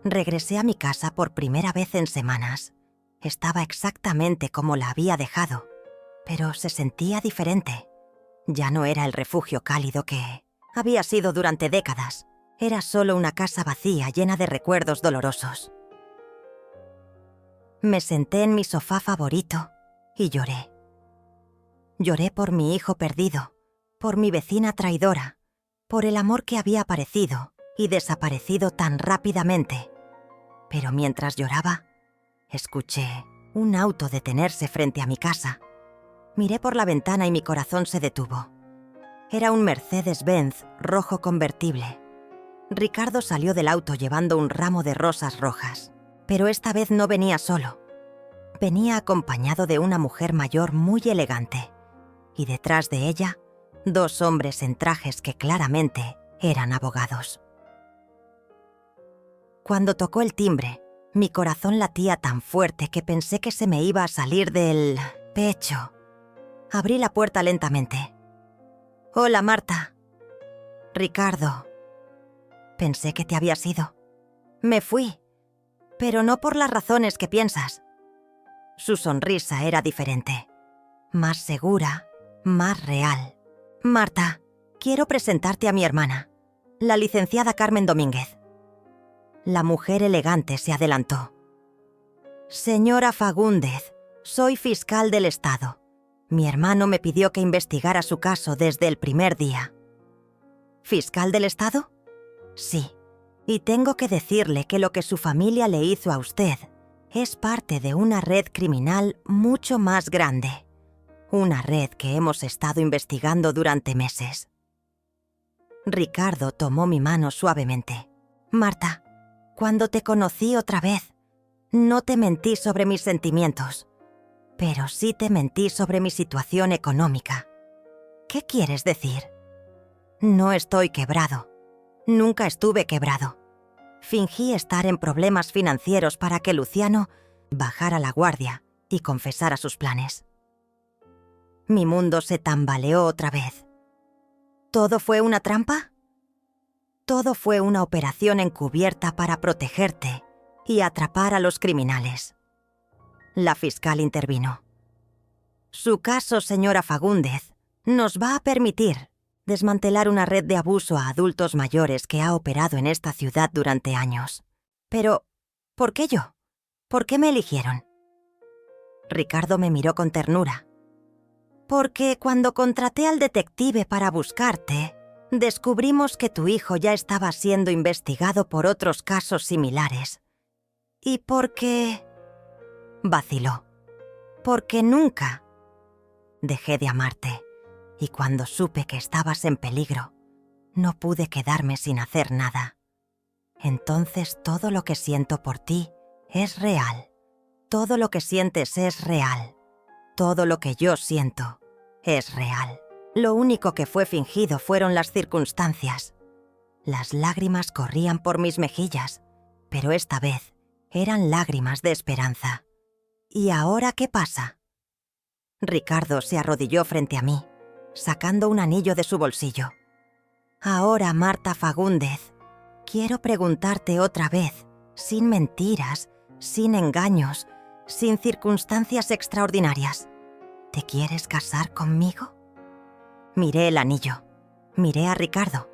Regresé a mi casa por primera vez en semanas. Estaba exactamente como la había dejado, pero se sentía diferente. Ya no era el refugio cálido que había sido durante décadas. Era solo una casa vacía llena de recuerdos dolorosos. Me senté en mi sofá favorito y lloré. Lloré por mi hijo perdido, por mi vecina traidora, por el amor que había aparecido y desaparecido tan rápidamente. Pero mientras lloraba, escuché un auto detenerse frente a mi casa. Miré por la ventana y mi corazón se detuvo. Era un Mercedes-Benz rojo convertible. Ricardo salió del auto llevando un ramo de rosas rojas, pero esta vez no venía solo. Venía acompañado de una mujer mayor muy elegante, y detrás de ella, 2 hombres en trajes que claramente eran abogados. Cuando tocó el timbre, mi corazón latía tan fuerte que pensé que se me iba a salir del pecho. Abrí la puerta lentamente. «Hola, Marta». «Ricardo». «Pensé que te habías ido». «Me fui, pero no por las razones que piensas». Su sonrisa era diferente, más segura, más real. «Marta, quiero presentarte a mi hermana, la licenciada Carmen Domínguez». La mujer elegante se adelantó. «Señora Fagúndez, soy fiscal del Estado. Mi hermano me pidió que investigara su caso desde el primer día». «¿Fiscal del Estado?» «Sí, y tengo que decirle que lo que su familia le hizo a usted es parte de una red criminal mucho más grande. Una red que hemos estado investigando durante meses». Ricardo tomó mi mano suavemente. «Marta, cuando te conocí otra vez, no te mentí sobre mis sentimientos, pero sí te mentí sobre mi situación económica». «¿Qué quieres decir?» «No estoy quebrado. Nunca estuve quebrado. Fingí estar en problemas financieros para que Luciano bajara la guardia y confesara sus planes». Mi mundo se tambaleó otra vez. ¿Todo fue una trampa? Todo fue una operación encubierta para protegerte y atrapar a los criminales. La fiscal intervino. «Su caso, señora Fagúndez, nos va a permitir desmantelar una red de abuso a adultos mayores que ha operado en esta ciudad durante años. Pero, ¿por qué yo? ¿Por qué me eligieron?» Ricardo me miró con ternura. «Porque cuando contraté al detective para buscarte, descubrimos que tu hijo ya estaba siendo investigado por otros casos similares. Y porque...» Vaciló. «Porque nunca dejé de amarte. Y cuando supe que estabas en peligro, no pude quedarme sin hacer nada. Entonces todo lo que siento por ti es real. Todo lo que sientes es real. Todo lo que yo siento es real». Lo único que fue fingido fueron las circunstancias. Las lágrimas corrían por mis mejillas, pero esta vez eran lágrimas de esperanza. ¿Y ahora qué pasa? Ricardo se arrodilló frente a mí, sacando un anillo de su bolsillo. Ahora, Marta Fagúndez, quiero preguntarte otra vez, sin mentiras, sin engaños, sin circunstancias extraordinarias. ¿Te quieres casar conmigo? Miré el anillo, miré a Ricardo,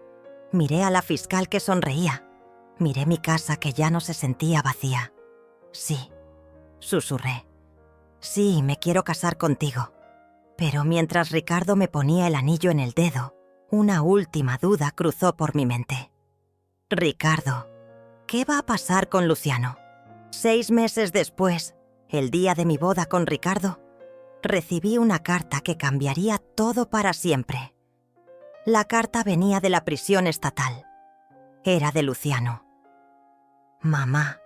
miré a la fiscal que sonreía, miré mi casa que ya no se sentía vacía. Sí, susurré. Sí, me quiero casar contigo. Pero mientras Ricardo me ponía el anillo en el dedo, una última duda cruzó por mi mente. Ricardo, ¿qué va a pasar con Luciano? 6 meses después, el día de mi boda con Ricardo, recibí una carta que cambiaría todo para siempre. La carta venía de la prisión estatal. Era de Luciano. Mamá,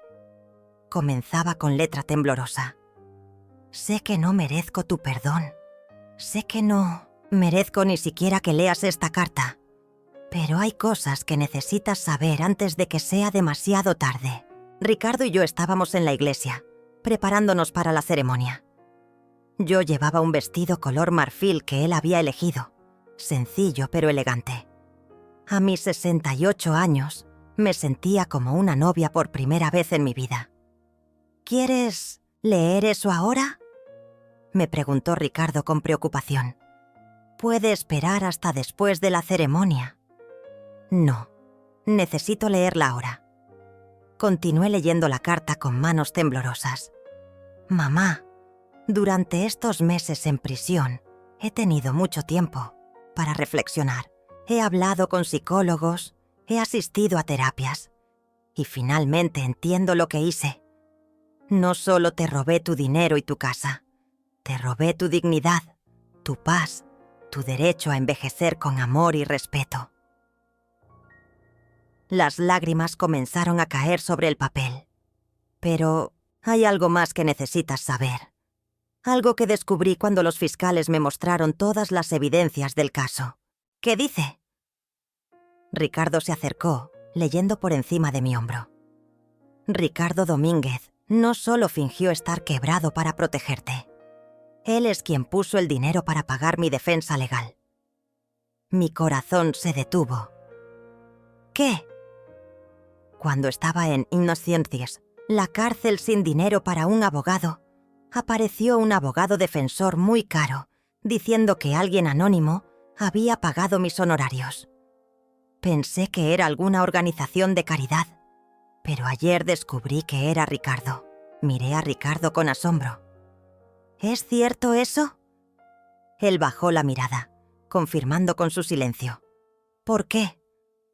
comenzaba con letra temblorosa. Sé que no merezco tu perdón. Sé que no merezco ni siquiera que leas esta carta. Pero hay cosas que necesitas saber antes de que sea demasiado tarde. Ricardo y yo estábamos en la iglesia, preparándonos para la ceremonia. Yo llevaba un vestido color marfil que él había elegido, sencillo pero elegante. A mis 68 años, me sentía como una novia por primera vez en mi vida. ¿Quieres leer eso ahora?, me preguntó Ricardo con preocupación. ¿Puede esperar hasta después de la ceremonia? No, necesito leerla ahora. Continué leyendo la carta con manos temblorosas. Mamá, durante estos meses en prisión he tenido mucho tiempo para reflexionar. He hablado con psicólogos, he asistido a terapias y finalmente entiendo lo que hice. No solo te robé tu dinero y tu casa, te robé tu dignidad, tu paz, tu derecho a envejecer con amor y respeto. Las lágrimas comenzaron a caer sobre el papel. Pero hay algo más que necesitas saber. Algo que descubrí cuando los fiscales me mostraron todas las evidencias del caso. ¿Qué dice? Ricardo se acercó, leyendo por encima de mi hombro. Ricardo Domínguez no solo fingió estar quebrado para protegerte. Él es quien puso el dinero para pagar mi defensa legal. Mi corazón se detuvo. ¿Qué? Cuando estaba en Innociencias, la cárcel sin dinero para un abogado, apareció un abogado defensor muy caro, diciendo que alguien anónimo había pagado mis honorarios. Pensé que era alguna organización de caridad, pero ayer descubrí que era Ricardo. Miré a Ricardo con asombro. ¿Es cierto eso? Él bajó la mirada, confirmando con su silencio. ¿Por qué?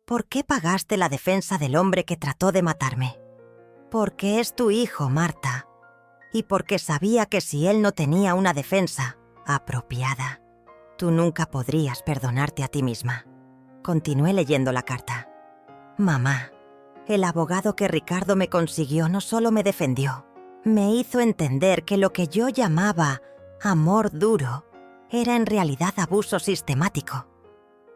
¿Por qué pagaste la defensa del hombre que trató de matarme? Porque es tu hijo, Marta. Y porque sabía que si él no tenía una defensa apropiada, tú nunca podrías perdonarte a ti misma. Continué leyendo la carta. Mamá, el abogado que Ricardo me consiguió no solo me defendió, me hizo entender que lo que yo llamaba amor duro era en realidad abuso sistemático.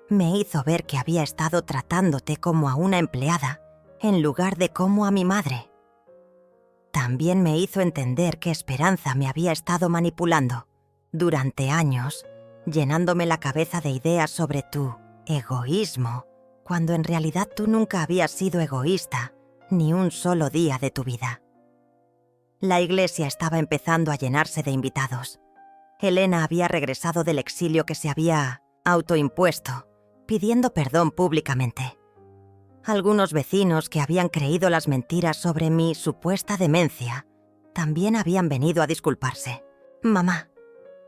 Me hizo ver que había estado tratándote como a una empleada en lugar de como a mi madre. También me hizo entender que Esperanza me había estado manipulando durante años, llenándome la cabeza de ideas sobre tu egoísmo, cuando en realidad tú nunca habías sido egoísta ni un solo día de tu vida. La iglesia estaba empezando a llenarse de invitados. Elena había regresado del exilio que se había autoimpuesto, pidiendo perdón públicamente. Algunos vecinos que habían creído las mentiras sobre mi supuesta demencia también habían venido a disculparse. Mamá,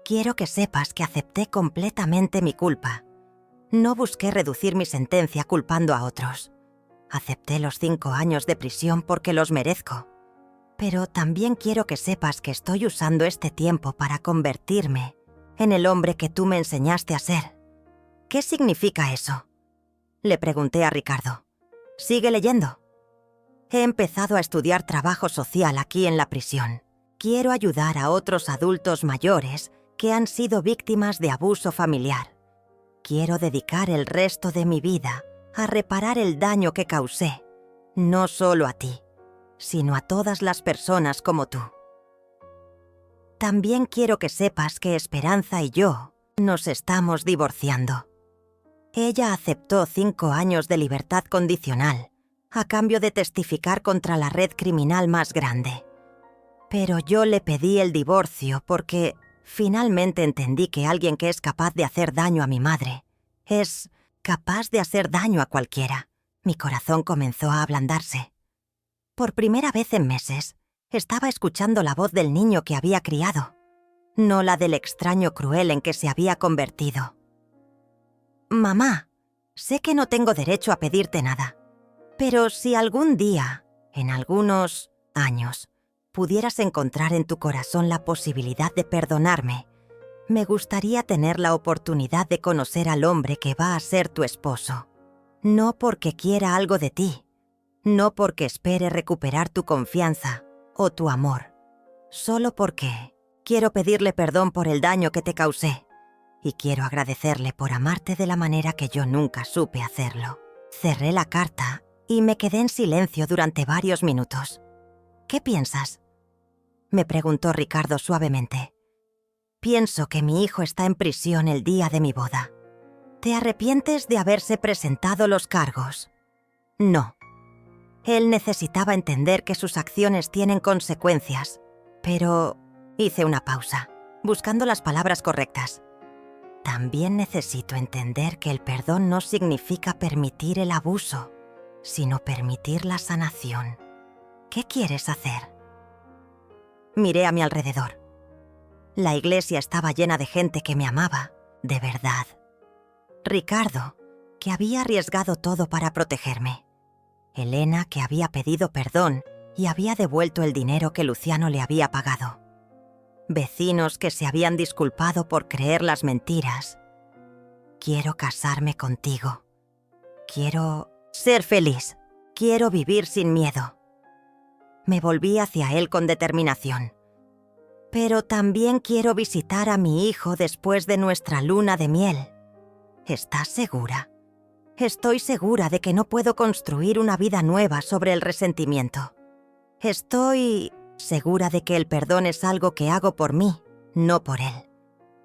quiero que sepas que acepté completamente mi culpa. No busqué reducir mi sentencia culpando a otros. Acepté los 5 años de prisión porque los merezco. Pero también quiero que sepas que estoy usando este tiempo para convertirme en el hombre que tú me enseñaste a ser. ¿Qué significa eso?, le pregunté a Ricardo. Sigue leyendo. He empezado a estudiar trabajo social aquí en la prisión. Quiero ayudar a otros adultos mayores que han sido víctimas de abuso familiar. Quiero dedicar el resto de mi vida a reparar el daño que causé, no solo a ti, sino a todas las personas como tú. También quiero que sepas que Esperanza y yo nos estamos divorciando. Ella aceptó 5 años de libertad condicional a cambio de testificar contra la red criminal más grande. Pero yo le pedí el divorcio porque finalmente entendí que alguien que es capaz de hacer daño a mi madre es capaz de hacer daño a cualquiera. Mi corazón comenzó a ablandarse. Por primera vez en meses, estaba escuchando la voz del niño que había criado, no la del extraño cruel en que se había convertido. «Mamá, sé que no tengo derecho a pedirte nada, pero si algún día, en algunos años, pudieras encontrar en tu corazón la posibilidad de perdonarme, me gustaría tener la oportunidad de conocer al hombre que va a ser tu esposo. No porque quiera algo de ti, no porque espere recuperar tu confianza o tu amor, solo porque quiero pedirle perdón por el daño que te causé y quiero agradecerle por amarte de la manera que yo nunca supe hacerlo». Cerré la carta y me quedé en silencio durante varios minutos. «¿Qué piensas?», me preguntó Ricardo suavemente. «Pienso que mi hijo está en prisión el día de mi boda». «¿Te arrepientes de haberse presentado los cargos?». «No». Él necesitaba entender que sus acciones tienen consecuencias, pero hice una pausa, buscando las palabras correctas. También necesito entender que el perdón no significa permitir el abuso, sino permitir la sanación. ¿Qué quieres hacer? Miré a mi alrededor. La iglesia estaba llena de gente que me amaba, de verdad. Ricardo, que había arriesgado todo para protegerme. Elena, que había pedido perdón y había devuelto el dinero que Luciano le había pagado. Vecinos que se habían disculpado por creer las mentiras. Quiero casarme contigo. Quiero ser feliz. Quiero vivir sin miedo. Me volví hacia él con determinación. Pero también quiero visitar a mi hijo después de nuestra luna de miel. ¿Estás segura? Estoy segura de que no puedo construir una vida nueva sobre el resentimiento. Estoy segura de que el perdón es algo que hago por mí, no por él.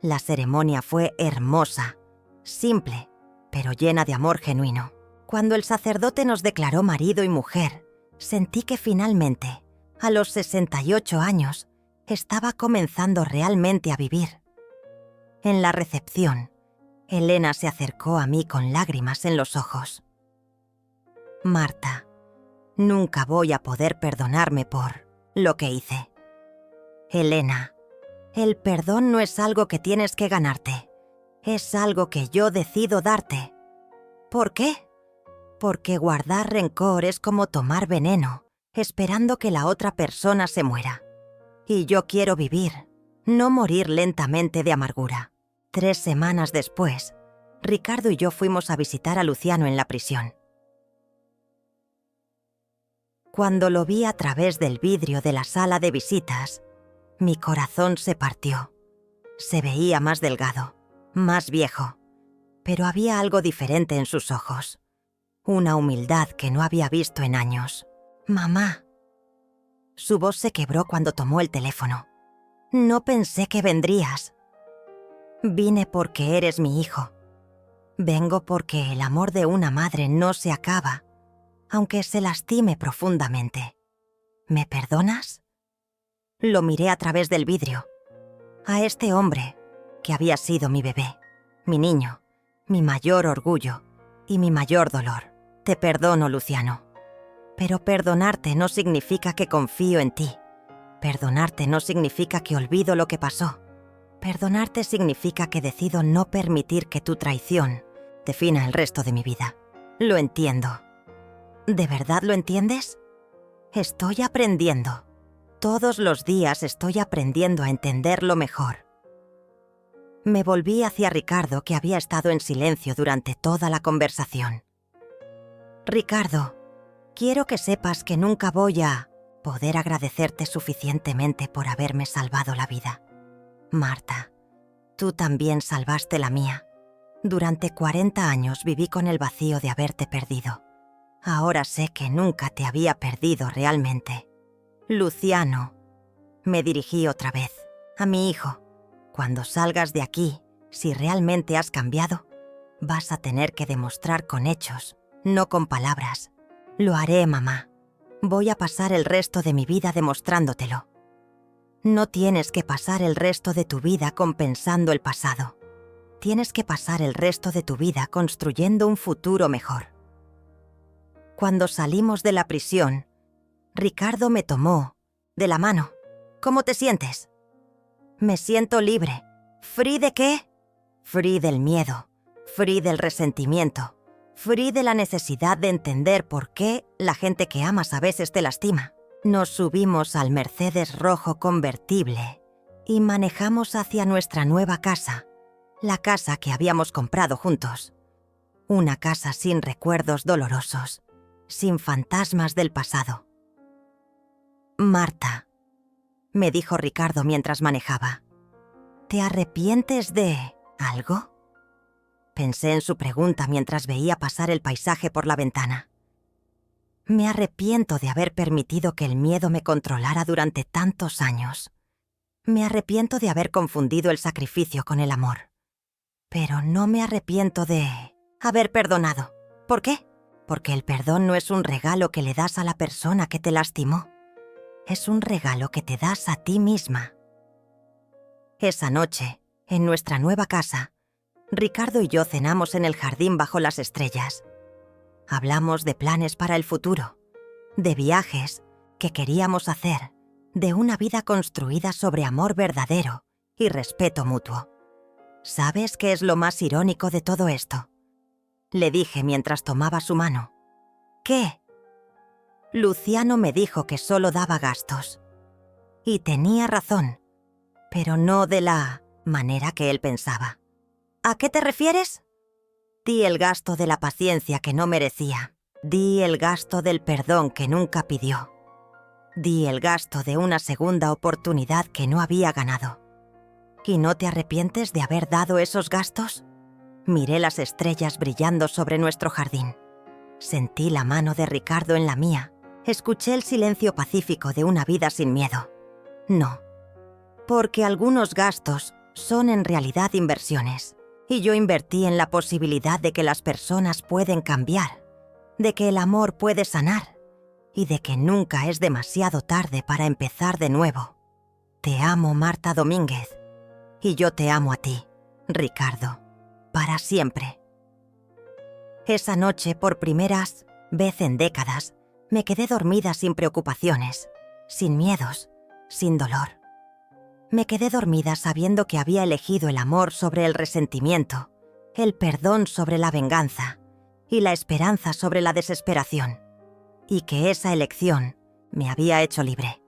La ceremonia fue hermosa, simple, pero llena de amor genuino. Cuando el sacerdote nos declaró marido y mujer, sentí que finalmente, a los 68 años, estaba comenzando realmente a vivir. En la recepción, Elena se acercó a mí con lágrimas en los ojos. «Marta, nunca voy a poder perdonarme por lo que hice. Elena, el perdón no es algo que tienes que ganarte. Es algo que yo decido darte. ¿Por qué? Porque guardar rencor es como tomar veneno, esperando que la otra persona se muera. Y yo quiero vivir, no morir lentamente de amargura». 3 semanas después, Ricardo y yo fuimos a visitar a Luciano en la prisión. Cuando lo vi a través del vidrio de la sala de visitas, mi corazón se partió. Se veía más delgado, más viejo, pero había algo diferente en sus ojos. Una humildad que no había visto en años. «Mamá». Su voz se quebró cuando tomó el teléfono. «No pensé que vendrías. Vine porque eres mi hijo. Vengo porque el amor de una madre no se acaba, aunque se lastime profundamente. ¿Me perdonas?». Lo miré a través del vidrio. A este hombre, que había sido mi bebé, mi niño, mi mayor orgullo y mi mayor dolor. «Te perdono, Luciano. Pero perdonarte no significa que confío en ti. Perdonarte no significa que olvido lo que pasó. Perdonarte significa que decido no permitir que tu traición defina el resto de mi vida. Lo entiendo». ¿De verdad lo entiendes? Estoy aprendiendo. Todos los días estoy aprendiendo a entenderlo mejor. Me volví hacia Ricardo, que había estado en silencio durante toda la conversación. «Ricardo, quiero que sepas que nunca voy a poder agradecerte suficientemente por haberme salvado la vida. Marta, tú también salvaste la mía. Durante 40 años viví con el vacío de haberte perdido. Ahora sé que nunca te había perdido realmente. Luciano. Me dirigí otra vez a mi hijo. Cuando salgas de aquí, si realmente has cambiado, vas a tener que demostrar con hechos, no con palabras. Lo haré, mamá. Voy a pasar el resto de mi vida demostrándotelo. No tienes que pasar el resto de tu vida compensando el pasado. Tienes que pasar el resto de tu vida construyendo un futuro mejor. Cuando salimos de la prisión, Ricardo me tomó de la mano. ¿Cómo te sientes? Me siento libre. ¿Free de qué? Free del miedo, free del resentimiento, free de la necesidad de entender por qué la gente que amas a veces te lastima. Nos subimos al Mercedes rojo convertible y manejamos hacia nuestra nueva casa, la casa que habíamos comprado juntos. Una casa sin recuerdos dolorosos, sin fantasmas del pasado. Marta, me dijo Ricardo mientras manejaba, ¿te arrepientes de algo? Pensé en su pregunta mientras veía pasar el paisaje por la ventana. Me arrepiento de haber permitido que el miedo me controlara durante tantos años. Me arrepiento de haber confundido el sacrificio con el amor. Pero no me arrepiento de haber perdonado. ¿Por qué? Porque el perdón no es un regalo que le das a la persona que te lastimó. Es un regalo que te das a ti misma. Esa noche, en nuestra nueva casa, Ricardo y yo cenamos en el jardín bajo las estrellas. Hablamos de planes para el futuro, de viajes que queríamos hacer, de una vida construida sobre amor verdadero y respeto mutuo. ¿Sabes qué es lo más irónico de todo esto? Le dije mientras tomaba su mano. ¿Qué? Luciano me dijo que solo daba gastos. Y tenía razón, pero no de la manera que él pensaba. ¿A qué te refieres? Di el gasto de la paciencia que no merecía. Di el gasto del perdón que nunca pidió. Di el gasto de una segunda oportunidad que no había ganado. ¿Y no te arrepientes de haber dado esos gastos? Miré las estrellas brillando sobre nuestro jardín. Sentí la mano de Ricardo en la mía. Escuché el silencio pacífico de una vida sin miedo. No, porque algunos gastos son en realidad inversiones. Y yo invertí en la posibilidad de que las personas pueden cambiar, de que el amor puede sanar y de que nunca es demasiado tarde para empezar de nuevo. Te amo, Marta Domínguez, y yo te amo a ti, Ricardo, para siempre. Esa noche, por primera vez en décadas, me quedé dormida sin preocupaciones, sin miedos, sin dolor. Me quedé dormida sabiendo que había elegido el amor sobre el resentimiento, el perdón sobre la venganza y la esperanza sobre la desesperación, y que esa elección me había hecho libre.